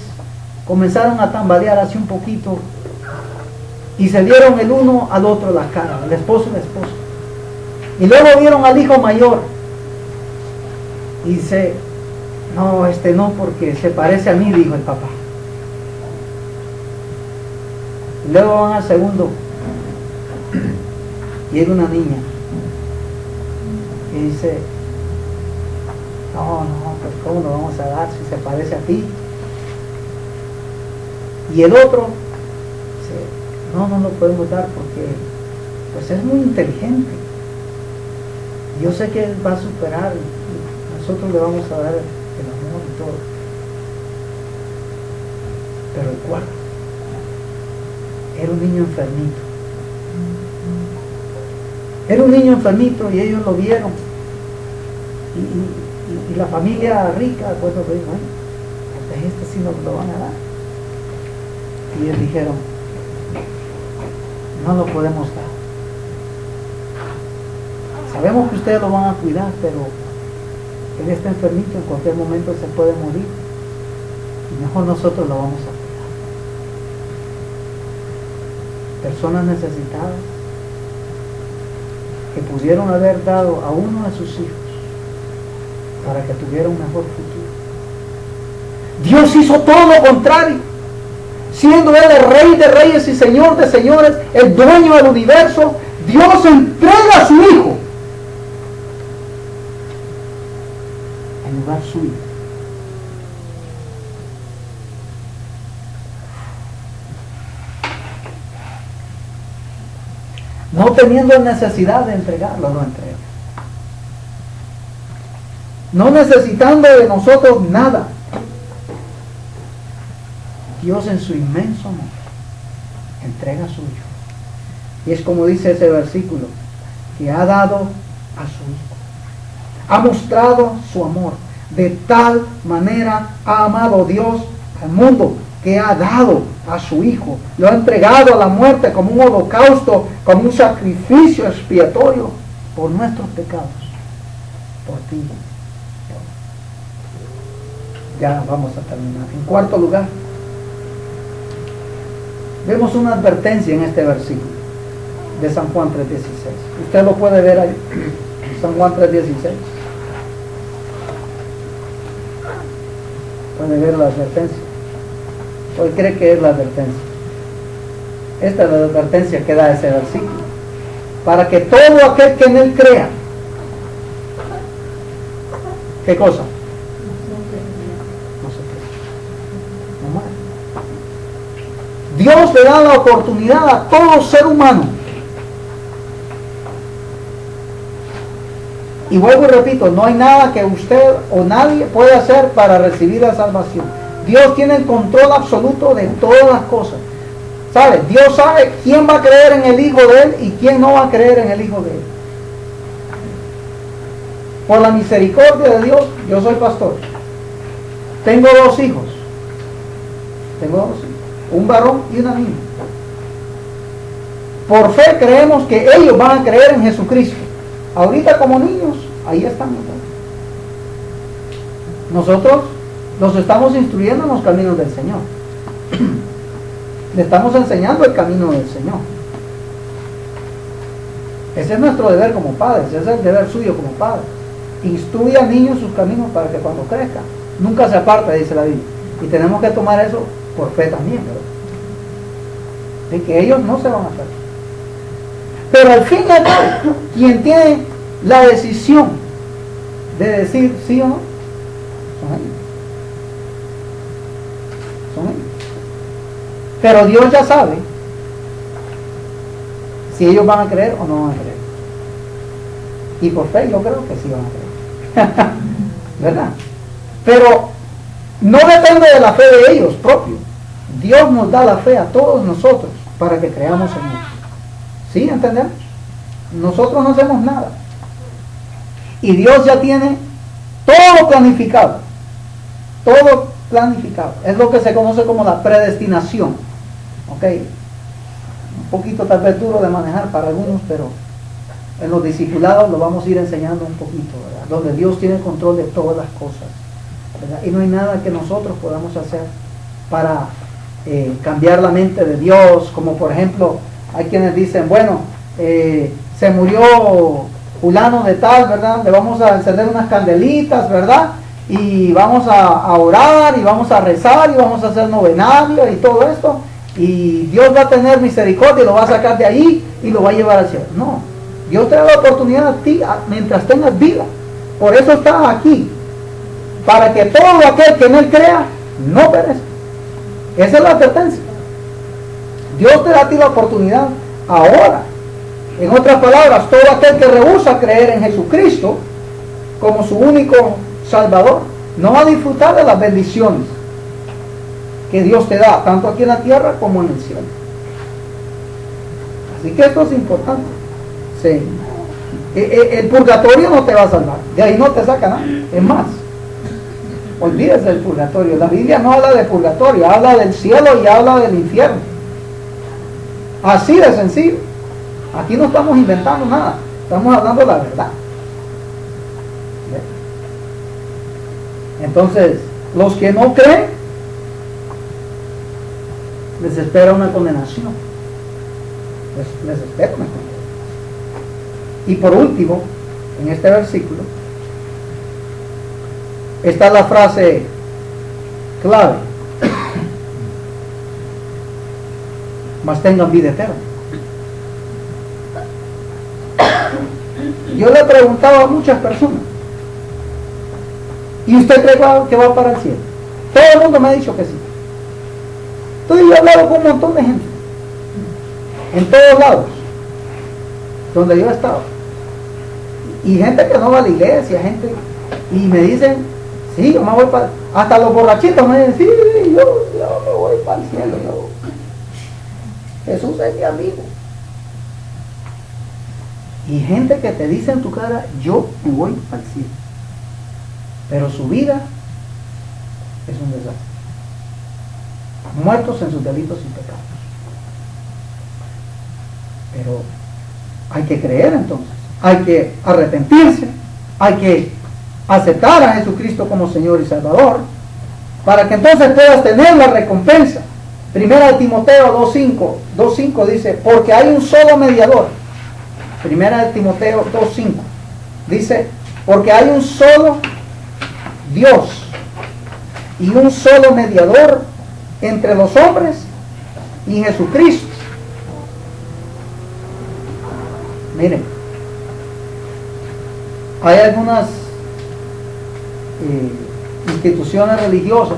comenzaron a tambalear así un poquito y se dieron el uno al otro la cara, el esposo y la esposa. Y luego vieron al hijo mayor y dice, no, no, porque se parece a mí, dijo el papá. Y luego van al segundo y era una niña y dice, no, pues cómo lo vamos a dar si se parece a ti. Y el otro dice, no lo podemos dar porque pues es muy inteligente, yo sé que él va a superar y nosotros le vamos a dar el amor y todo. Pero el cuarto era un niño enfermito. Era un niño enfermito y ellos lo vieron. Y la familia rica, pues lo dijo, bueno, pues este sí nos lo van a dar. Y ellos dijeron, no lo podemos dar. Sabemos que ustedes lo van a cuidar, pero él está enfermito, en cualquier momento se puede morir. Y mejor nosotros lo vamos a cuidar. Personas necesitadas que pudieron haber dado a uno de sus hijos para que tuviera un mejor futuro. Dios hizo todo lo contrario, siendo Él el Rey de Reyes y Señor de Señores, el dueño del universo. Dios entrega a su Hijo en lugar suyo. No teniendo necesidad de entregarlo, lo entrega. No necesitando de nosotros nada. Dios en su inmenso amor entrega a su Hijo. Y es como dice ese versículo, que ha dado a su Hijo. Ha mostrado su amor. De tal manera ha amado Dios al mundo, que ha dado a su Hijo. Lo ha entregado a la muerte como un holocausto, como un sacrificio expiatorio por nuestros pecados. Por ti. Ya vamos a terminar. En cuarto lugar, vemos una advertencia en este versículo. de San Juan 3:16. Usted lo puede ver ahí, San Juan 3:16. Puede ver la advertencia. Hoy cree que es la advertencia. Esta es la advertencia que da ese versículo. Para que todo aquel que en él crea, ¿qué cosa? No se crea. No muere. Dios le da la oportunidad a todo ser humano. Y vuelvo y repito, no hay nada que usted o nadie pueda hacer para recibir la salvación. Dios tiene el control absoluto de todas las cosas. ¿Sabe? Dios sabe quién va a creer en el Hijo de Él y quién no va a creer en el Hijo de Él. Por la misericordia de Dios, yo soy pastor. Tengo dos hijos. Un varón y una niña. Por fe creemos que ellos van a creer en Jesucristo. Ahorita como niños, ahí están. Nosotros los estamos instruyendo en los caminos del Señor. Le estamos enseñando el camino del Señor. Ese es nuestro deber como padres, ese es el deber suyo como padres. Instruye al niño en sus caminos para que cuando crezca, nunca se aparte, dice la Biblia. Y tenemos que tomar eso por fe también, ¿verdad? De que ellos no se van a perder. Pero al fin y al cabo, quien tiene la decisión de decir sí o no, son ellos. Son ellos. Pero Dios ya sabe si ellos van a creer o no van a creer. Y por fe yo creo que sí van a creer. ¿Verdad? Pero no depende de la fe de ellos propios. Dios nos da la fe a todos nosotros para que creamos en Él. ¿Sí? ¿Entendemos? Nosotros no hacemos nada. Y Dios ya tiene todo planificado. Todo planificado. Es lo que se conoce como la predestinación. ¿Ok? Un poquito tal vez duro de manejar para algunos, pero en los discipulados lo vamos a ir enseñando un poquito, ¿verdad? Donde Dios tiene control de todas las cosas, ¿verdad? Y no hay nada que nosotros podamos hacer para cambiar la mente de Dios, como por ejemplo, hay quienes dicen, bueno, se murió fulano de tal, ¿verdad? Le vamos a encender unas candelitas, ¿verdad? Y vamos a orar, y vamos a rezar, y vamos a hacer novenario, y todo esto, y Dios va a tener misericordia, y lo va a sacar de ahí, y lo va a llevar al cielo. No, Dios te da la oportunidad a ti, mientras tengas vida. Por eso estás aquí, para que todo aquel que en Él crea, no perezca. Esa es la advertencia. Dios te da a ti la oportunidad ahora. En otras palabras, todo aquel que rehúsa creer en Jesucristo como su único Salvador, no va a disfrutar de las bendiciones que Dios te da, tanto aquí en la tierra como en el cielo. Así que esto es importante. Sí. El purgatorio no te va a salvar, de ahí no te saca nada. Es más, olvídese del purgatorio. La Biblia no habla de purgatorio, habla del cielo y habla del infierno. Así de sencillo. Aquí no estamos inventando nada, estamos hablando la verdad. Entonces, los que no creen, les espera una condenación. Les espera una condenación. Y por último, en este versículo, está la frase clave: mas tengan vida eterna. Yo le he preguntado a muchas personas, ¿y usted cree que va para el cielo? Todo el mundo me ha dicho que sí. Entonces yo he hablado con un montón de gente, en todos lados, donde yo he estado, y gente que no va a la iglesia, gente, y me dicen, sí, yo me voy para, hasta los borrachitos me dicen, sí, yo me voy para el cielo, Jesús es mi amigo. Y gente que te dice en tu cara, yo me voy al cielo, pero su vida es un desastre, muertos en sus delitos y pecados. Pero hay que creer entonces, hay que arrepentirse, hay que aceptar a Jesucristo como Señor y Salvador, para que entonces puedas tener la recompensa Primera de Timoteo 2.5 dice, porque hay un solo mediador. Primera de Timoteo 2.5 dice, porque hay un solo Dios y un solo mediador entre los hombres y Jesucristo. Miren, hay algunas instituciones religiosas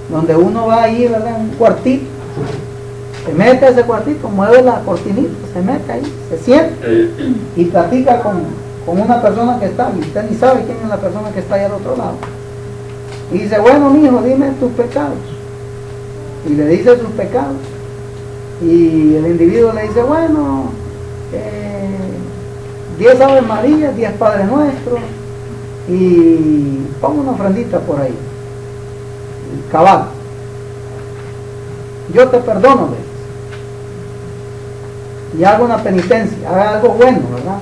donde uno va ahí, ¿verdad? En un cuartito, se mete a ese cuartito, mueve la cortinita, se mete ahí, se sienta y platica con una persona que está, y usted ni sabe quién es la persona que está ahí al otro lado. Y dice, bueno, mijo, dime tus pecados. Y le dice sus pecados. Y el individuo le dice, bueno, 10 Ave María, 10 Padre Nuestro, y pongo una ofrendita por ahí. Cabal. Yo te perdono, ¿ves? Y hago una penitencia, haga algo bueno, ¿verdad?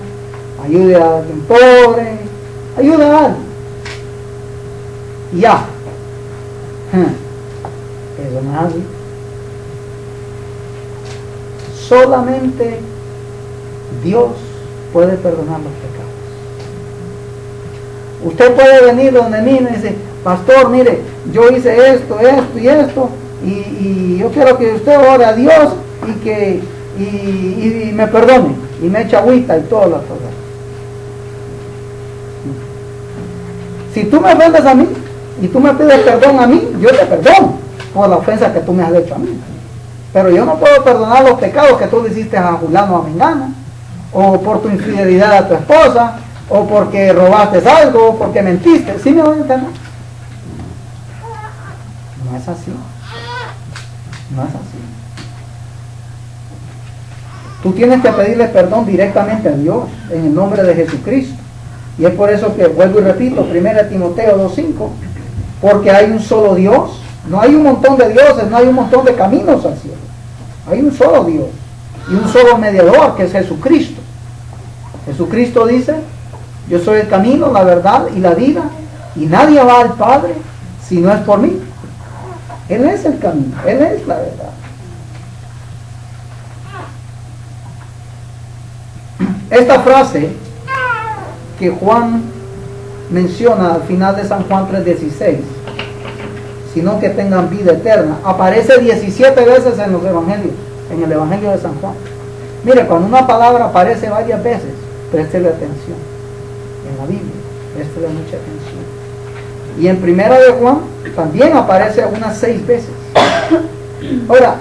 Ayude a alguien pobre, ayude a alguien. Y ya. Eso no es así. Solamente Dios puede perdonar los pecados. Usted puede venir donde mí y me dice, pastor, mire, yo hice esto y esto, y yo quiero que usted ore a Dios y me perdone, y me eche agüita y todas las cosas. Si tú me ofendes a mí y tú me pides perdón a mí, yo te perdono por la ofensa que tú me has hecho a mí. Pero yo no puedo perdonar los pecados que tú le hiciste a Julano o a Mengana, o por tu infidelidad a tu esposa, o porque robaste algo, o porque mentiste. ¿Sí me voy a entender? No es así. No es así. Tú tienes que pedirle perdón directamente a Dios, en el nombre de Jesucristo. Y es por eso que vuelvo y repito, 1 Timoteo 2.5, porque hay un solo Dios. No hay un montón de dioses, no hay un montón de caminos al cielo. Hay un solo Dios y un solo mediador, que es Jesucristo. Jesucristo dice, yo soy el camino, la verdad y la vida, y nadie va al Padre si no es por mí. Él es el camino, Él es la verdad. Esta frase que Juan menciona al final de San Juan 3.16, sino que tengan vida eterna, aparece 17 veces en los evangelios, en el evangelio de San Juan. Mire, cuando una palabra aparece varias veces, préstele atención. En la Biblia, préstele mucha atención. Y en Primera de Juan también aparece unas 6 veces. Ahora,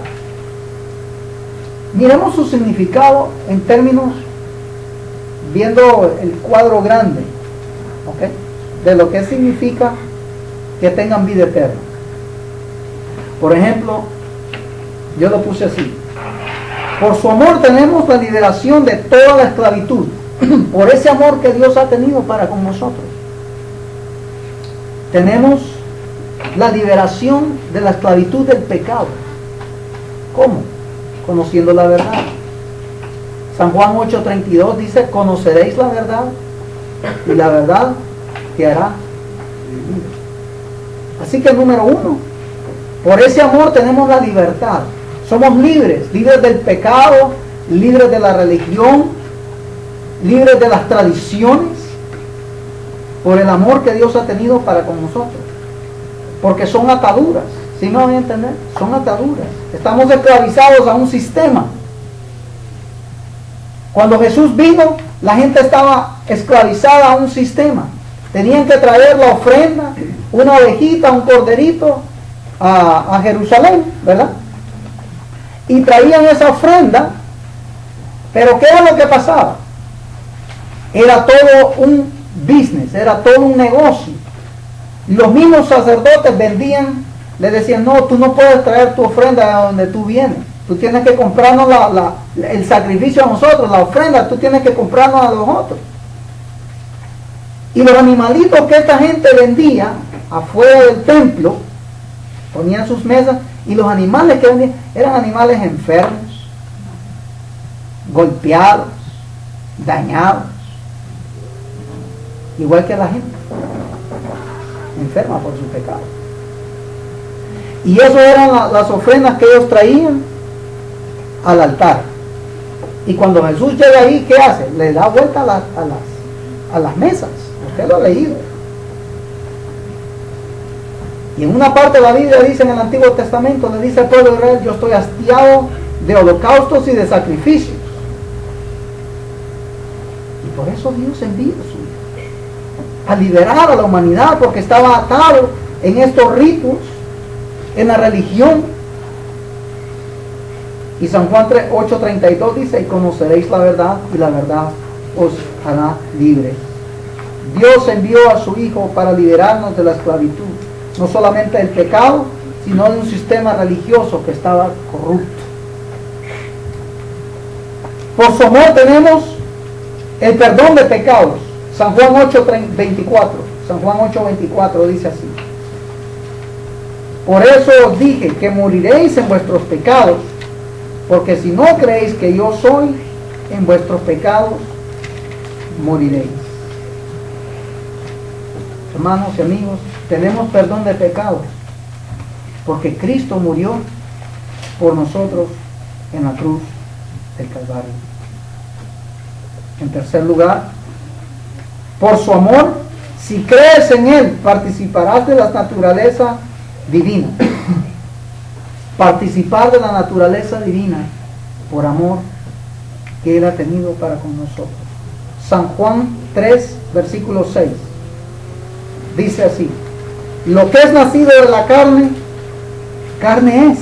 miremos su significado en términos, viendo el cuadro grande, ¿ok?, de lo que significa que tengan vida eterna. Por ejemplo, yo lo puse así: por su amor tenemos la liberación de toda la esclavitud, por ese amor que Dios ha tenido para con nosotros. Tenemos la liberación de la esclavitud del pecado. ¿Cómo? Conociendo la verdad. San Juan 8.32 dice, conoceréis la verdad y la verdad te hará vivir. Así que número 1, por ese amor tenemos la libertad. Somos libres, libres del pecado, libres de la religión, libres de las tradiciones, por el amor que Dios ha tenido para con nosotros. Porque son ataduras, ¿sí me van a entender? Son ataduras. Estamos esclavizados a un sistema. Cuando Jesús vino, la gente estaba esclavizada a un sistema. Tenían que traer la ofrenda, una ovejita, un corderito a Jerusalén, ¿verdad? Y traían esa ofrenda, pero ¿qué era lo que pasaba? Era todo un business, era todo un negocio. Los mismos sacerdotes vendían, le decían, no, tú no puedes traer tu ofrenda a donde tú vienes. Tú tienes que comprarnos el sacrificio a nosotros, la ofrenda, tú tienes que comprarnos a los otros. Y los animalitos que esta gente vendía afuera del templo, ponían sus mesas, y los animales que vendían eran animales enfermos, golpeados, dañados, igual que la gente, enferma por su pecado. Y eso eran las ofrendas que ellos traían al altar. Y cuando Jesús llega ahí, ¿qué hace? Le da vuelta a las mesas. Usted lo ha leído. Y en una parte de la Biblia dice, en el Antiguo Testamento, le dice al pueblo de Israel: yo estoy hastiado de holocaustos y de sacrificios. Y por eso Dios envía a su Hijo a liberar a la humanidad, porque estaba atado en estos ritos, en la religión. Y San Juan 8:32 dice: y conoceréis la verdad, y la verdad os hará libres. Dios envió a su Hijo para liberarnos de la esclavitud, no solamente del pecado, sino de un sistema religioso que estaba corrupto. Por su amor tenemos el perdón de pecados. San Juan 8:24. San Juan 8:24 dice así: por eso os dije que moriréis en vuestros pecados, porque si no creéis que yo soy, en vuestros pecados moriréis. Hermanos y amigos, tenemos perdón de pecados, porque Cristo murió por nosotros en la cruz del Calvario. En tercer lugar, por su amor, si crees en Él, participarás de la naturaleza divina. Participar de la naturaleza divina por amor que Él ha tenido para con nosotros. San Juan 3, versículo 6 dice así: lo que es nacido de la carne, carne es,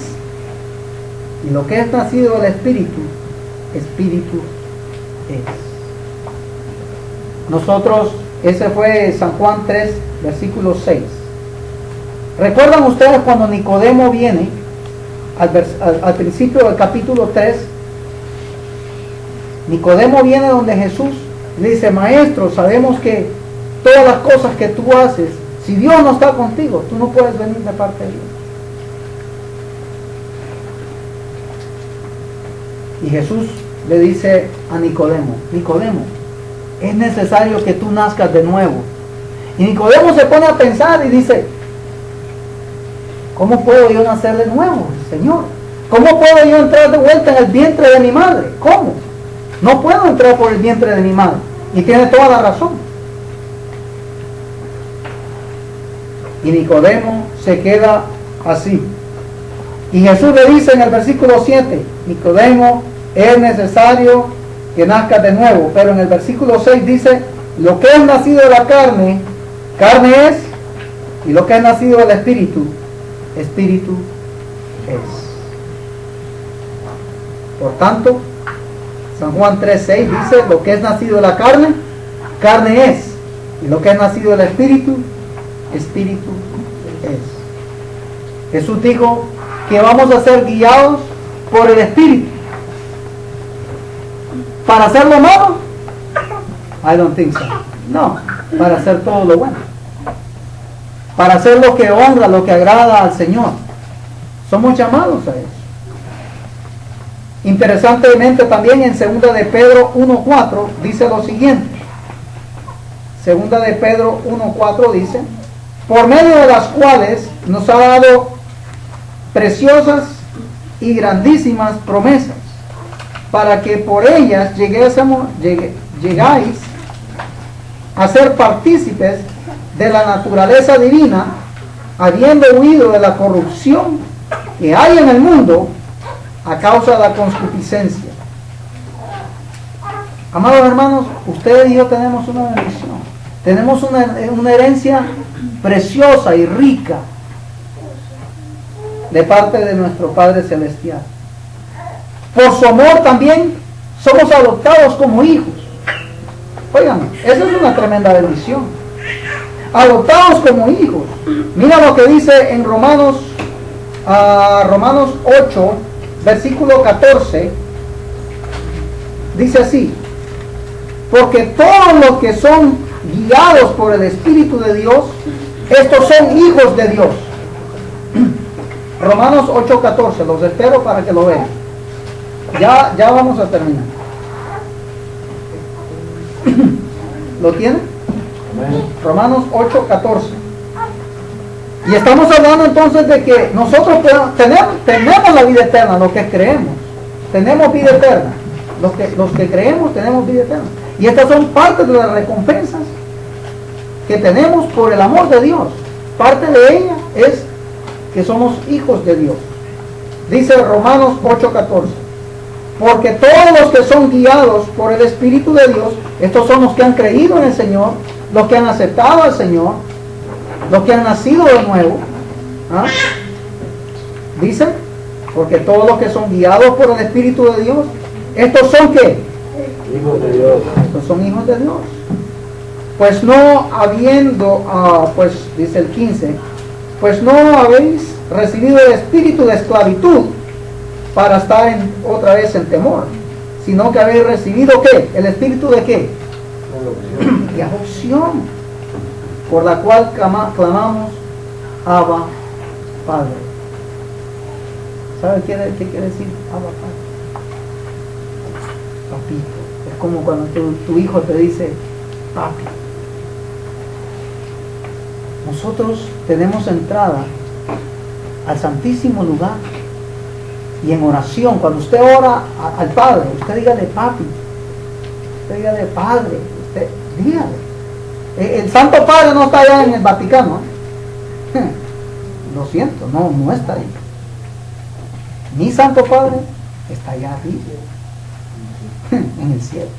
y lo que es nacido del Espíritu, Espíritu es. Nosotros, ese fue San Juan 3, versículo 6. ¿Recuerdan ustedes cuando Nicodemo viene al principio del capítulo 3? Nicodemo viene donde Jesús le dice: maestro, sabemos que todas las cosas que tú haces, si Dios no está contigo, tú no puedes venir de parte de Dios. Y Jesús le dice a Nicodemo: Nicodemo, es necesario que tú nazcas de nuevo. Y Nicodemo se pone a pensar y dice: ¿cómo puedo yo nacer de nuevo, Señor? ¿Cómo puedo yo entrar de vuelta en el vientre de mi madre? ¿Cómo? No puedo entrar por el vientre de mi madre. Y tiene toda la razón. Y Nicodemo se queda así. Y Jesús le dice en el versículo 7: Nicodemo, es necesario que nazcas de nuevo. Pero en el versículo 6 dice: lo que es nacido de la carne, carne es, y lo que es nacido del Espíritu, Espíritu es. Por tanto, San Juan 3:6 dice: lo que es nacido de la carne, carne es, y lo que es nacido del Espíritu, Espíritu es. Jesús dijo que vamos a ser guiados por el Espíritu. ¿Para hacer lo malo? I don't think so. No, para hacer todo lo bueno. Para hacer lo que honra, lo que agrada al Señor. Somos llamados a eso. Interesantemente también en 2 de Pedro 1:4 dice lo siguiente. 2 de Pedro 1:4 dice: por medio de las cuales nos ha dado preciosas y grandísimas promesas, para que por ellas llegáis a ser partícipes de la naturaleza divina, habiendo huido de la corrupción que hay en el mundo a causa de la concupiscencia. Amados hermanos, ustedes y yo tenemos una bendición. Tenemos una herencia preciosa y rica de parte de nuestro Padre Celestial. Por su amor también somos adoptados como hijos. Oigan, esa es una tremenda bendición. Adoptados como hijos. Mira lo que dice en Romanos 8, versículo 14. Dice así: porque todos los que son guiados por el Espíritu de Dios, estos son hijos de Dios. Romanos 8:14, los espero para que lo vean. Ya vamos a terminar. ¿Lo tienen? Romanos 8:14. Y estamos hablando entonces de que nosotros tenemos la vida eterna, los que creemos. Tenemos vida eterna. Los que creemos tenemos vida eterna. Y estas son partes de las recompensas que tenemos por el amor de Dios. Parte de ella es que somos hijos de Dios. Dice Romanos 8:14. Porque todos los que son guiados por el Espíritu de Dios, estos son los que han creído en el Señor, los que han aceptado al Señor, los que han nacido de nuevo. ¿Ah? Dice, porque todos los que son guiados por el Espíritu de Dios, estos son ¿qué? Hijos de Dios. Estos son hijos de Dios. Pues no habiendo, pues dice el 15, pues no habéis recibido el espíritu de esclavitud para estar otra vez en temor, sino que habéis recibido ¿qué? ¿El espíritu de qué? De adopción, por la cual clamamos Abba Padre. ¿Sabe qué quiere decir Abba Padre? Papito. Es como cuando tu hijo te dice papi. Nosotros tenemos entrada al santísimo lugar y en oración, cuando usted ora al Padre, usted dígale papi, usted dígale Padre, usted dígale. El Santo Padre no está allá en el Vaticano, ¿eh? Lo siento, no está ahí. Mi Santo Padre está allá arriba, en el cielo.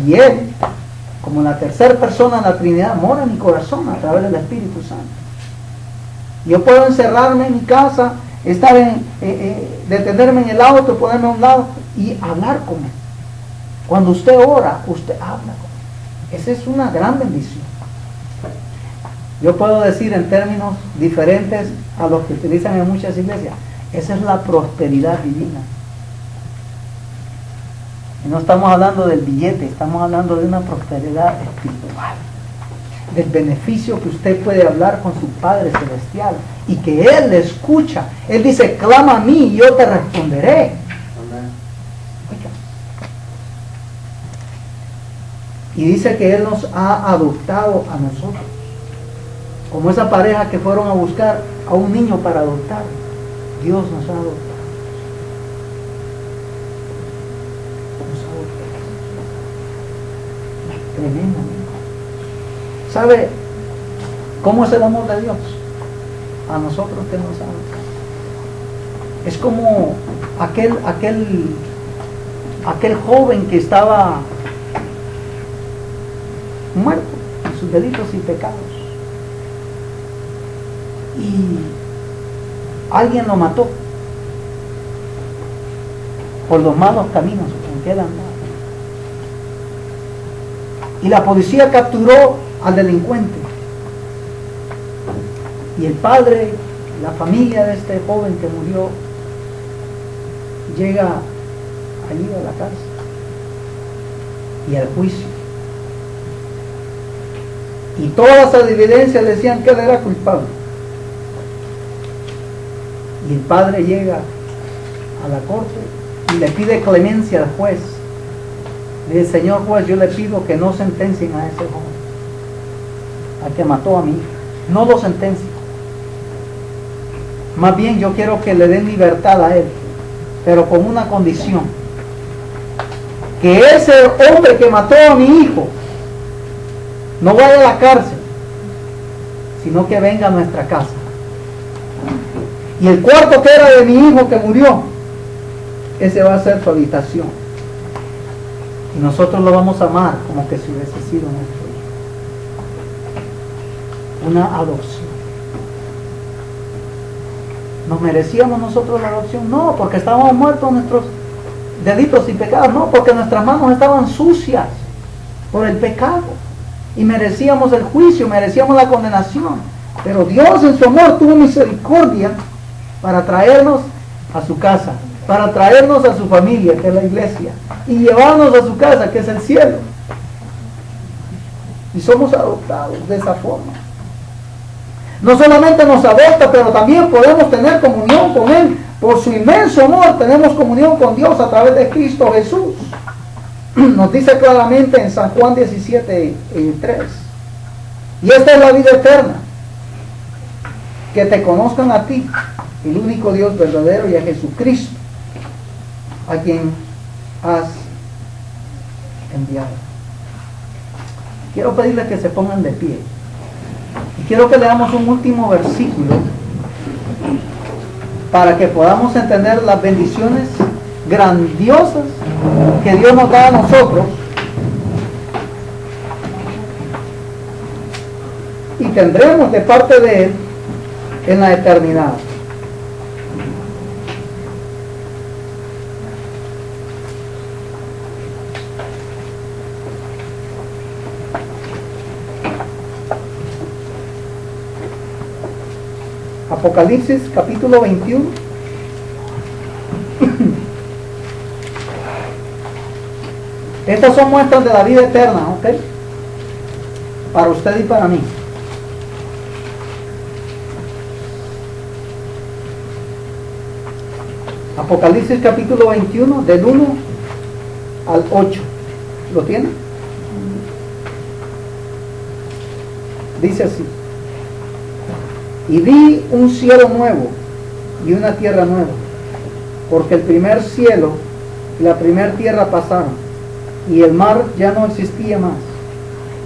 Y Él, como la tercera persona de la Trinidad, mora en mi corazón a través del Espíritu Santo. Yo puedo encerrarme en mi casa, estar detenerme en el auto, ponerme a un lado y hablar con Él. Cuando usted ora, usted habla con Él. Esa es una gran bendición. Yo puedo decir en términos diferentes a los que utilizan en muchas iglesias, esa es la prosperidad divina. Y no estamos hablando del billete, estamos hablando de una prosperidad espiritual, del beneficio que usted puede hablar con su Padre Celestial y que Él le escucha. Él dice, clama a mí y yo te responderé. Amén. Y dice que Él nos ha adoptado a nosotros, como esa pareja que fueron a buscar a un niño para adoptar. Dios nos ha adoptado. Tremendo. ¿Sabe cómo es el amor de Dios a nosotros que nos ama? Es como aquel joven que estaba muerto en sus delitos y pecados y alguien lo mató por los malos caminos en que él andaba. Y la policía capturó al delincuente. Y el padre, la familia de este joven que murió, llega allí a la cárcel y al juicio. Y todas las evidencias decían que él era culpable. Y el padre llega a la corte y le pide clemencia al juez. Le dice, señor juez, yo le pido que no sentencien a ese joven, al que mató a mi hija. No lo sentencien. Más bien yo quiero que le den libertad a él, pero con una condición: que ese hombre que mató a mi hijo no vaya a la cárcel, sino que venga a nuestra casa. Y el cuarto que era de mi hijo que murió, ese va a ser su habitación. Y nosotros lo vamos a amar como que si hubiese sido nuestro hijo. Una adopción. ¿Nos merecíamos nosotros la adopción? No, porque estábamos muertos en nuestros delitos y pecados. No, porque nuestras manos estaban sucias por el pecado. Y merecíamos el juicio, merecíamos la condenación. Pero Dios en su amor tuvo misericordia para traernos a su casa, para traernos a su familia, que es la iglesia, y llevarnos a su casa, que es el cielo. Y somos adoptados de esa forma. No solamente nos adopta, pero también podemos tener comunión con Él. Por su inmenso amor tenemos comunión con Dios a través de Cristo Jesús. Nos dice claramente en San Juan 17:3. Y esta es la vida eterna, que te conozcan a ti, el único Dios verdadero, y a Jesucristo, a quien has enviado. Quiero pedirles que se pongan de pie. Y quiero que leamos un último versículo para que podamos entender las bendiciones grandiosas que Dios nos da a nosotros y tendremos de parte de Él en la eternidad. Apocalipsis capítulo 21. Estas son muestras de la vida eterna, ¿ok? Para usted y para mí. Apocalipsis capítulo 21, del 1 al 8. ¿Lo tiene? Dice así: y vi un cielo nuevo y una tierra nueva, porque el primer cielo y la primera tierra pasaron, y el mar ya no existía más.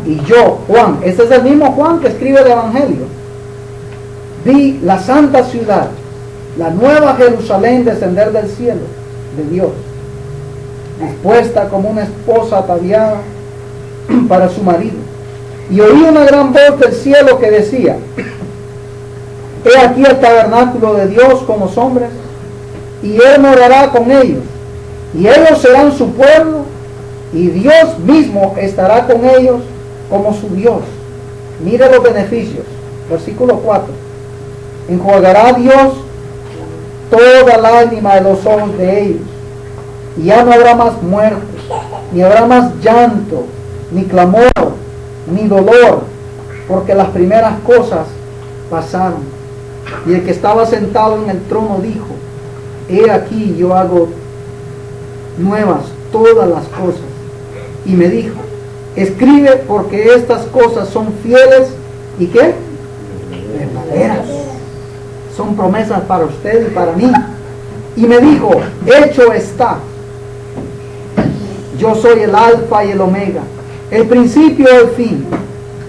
Y yo, Juan, ese es el mismo Juan que escribe el Evangelio, vi la santa ciudad, la nueva Jerusalén, descender del cielo de Dios, dispuesta como una esposa ataviada para su marido. Y oí una gran voz del cielo que decía: he aquí el tabernáculo de Dios con los hombres, y Él morará con ellos, y ellos serán su pueblo, y Dios mismo estará con ellos como su Dios. Mire los beneficios. Versículo 4. Enjuagará Dios toda lágrima de los ojos de ellos, y ya no habrá más muertes, ni habrá más llanto, ni clamor, ni dolor, porque las primeras cosas pasaron. Y el que estaba sentado en el trono dijo: he aquí yo hago nuevas todas las cosas. Y me dijo: escribe, porque estas cosas son fieles y ¿qué? Verdaderas. Son promesas para usted y para mí. Y me dijo: hecho está. Yo soy el alfa y el omega, el principio y el fin.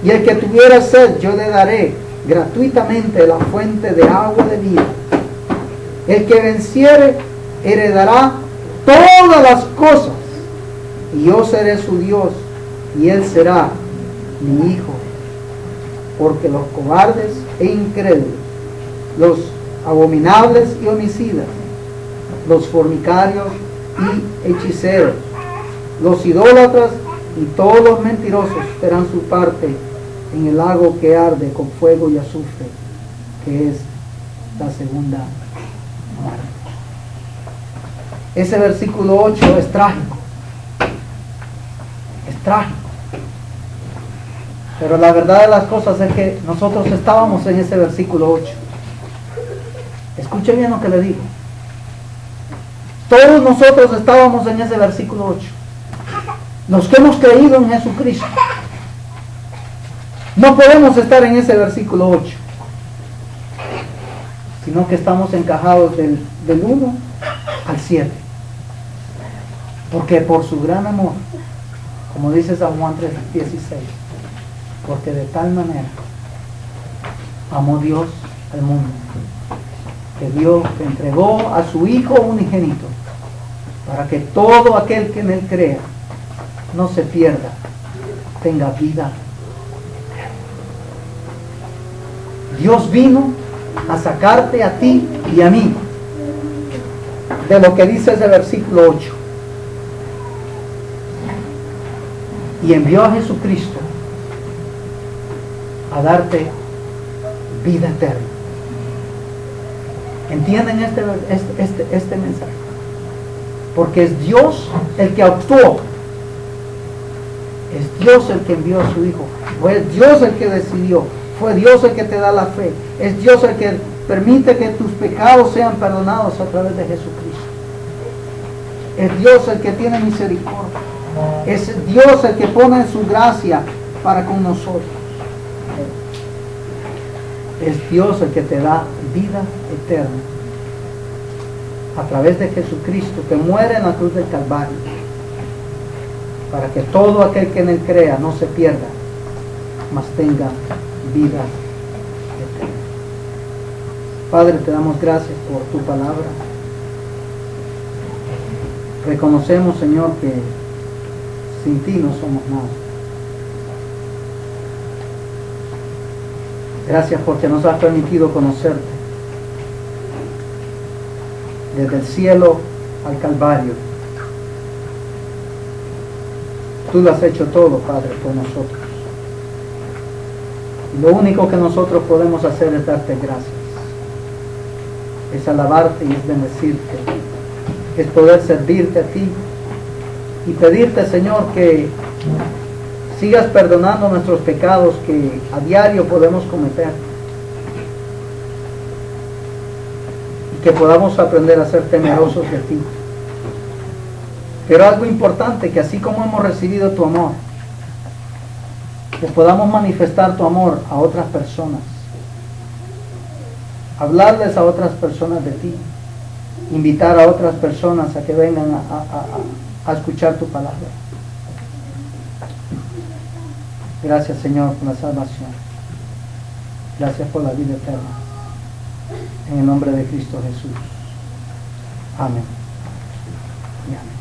Y el que tuviera sed, yo le daré gratuitamente la fuente de agua de vida. El que venciere heredará todas las cosas, y yo seré su Dios, y él será mi hijo. Porque los cobardes e incrédulos, los abominables y homicidas, los fornicarios y hechiceros, los idólatras y todos los mentirosos serán su parte en el lago que arde con fuego y azufre, que es la segunda muerte. Ese versículo 8 es trágico. Es trágico. Pero la verdad de las cosas es que nosotros estábamos en ese versículo 8. Escuche bien lo que le digo. Todos nosotros estábamos en ese versículo 8. Los que hemos creído en Jesucristo. No podemos estar en ese versículo 8, sino que estamos encajados del 1 al 7. Porque por su gran amor, como dice San Juan 3:16, porque de tal manera amó Dios al mundo, que entregó a su Hijo unigénito, para que todo aquel que en Él crea no se pierda, tenga vida. Dios vino a sacarte a ti y a mí de lo que dice ese versículo 8. Y envió a Jesucristo a darte vida eterna. ¿Entienden este mensaje? Porque es Dios el que actuó. Es Dios el que envió a su Hijo. Fue Dios el que decidió. Fue Dios el que te da la fe. Es Dios el que permite que tus pecados sean perdonados a través de Jesucristo. Es Dios el que tiene misericordia. Es Dios el que pone su gracia para con nosotros. Es Dios el que te da vida eterna a través de Jesucristo, que muere en la cruz del Calvario, para que todo aquel que en él crea no se pierda, mas tenga vida eterna. Padre, te damos gracias por tu palabra. Reconocemos, Señor, que sin ti no somos nada. Gracias porque nos has permitido conocerte. Desde el cielo al Calvario. Tú lo has hecho todo, Padre, por nosotros. Y lo único que nosotros podemos hacer es darte gracias. Es alabarte y es bendecirte. Es poder servirte a ti. Y pedirte, Señor, que sigas perdonando nuestros pecados que a diario podemos cometer. Y que podamos aprender a ser temerosos de ti. Pero algo importante, que así como hemos recibido tu amor, que podamos manifestar tu amor a otras personas. Hablarles a otras personas de ti. Invitar a otras personas a que vengan a escuchar tu palabra. Gracias, Señor, por la salvación. Gracias por la vida eterna. En el nombre de Cristo Jesús. Amén. Y amén.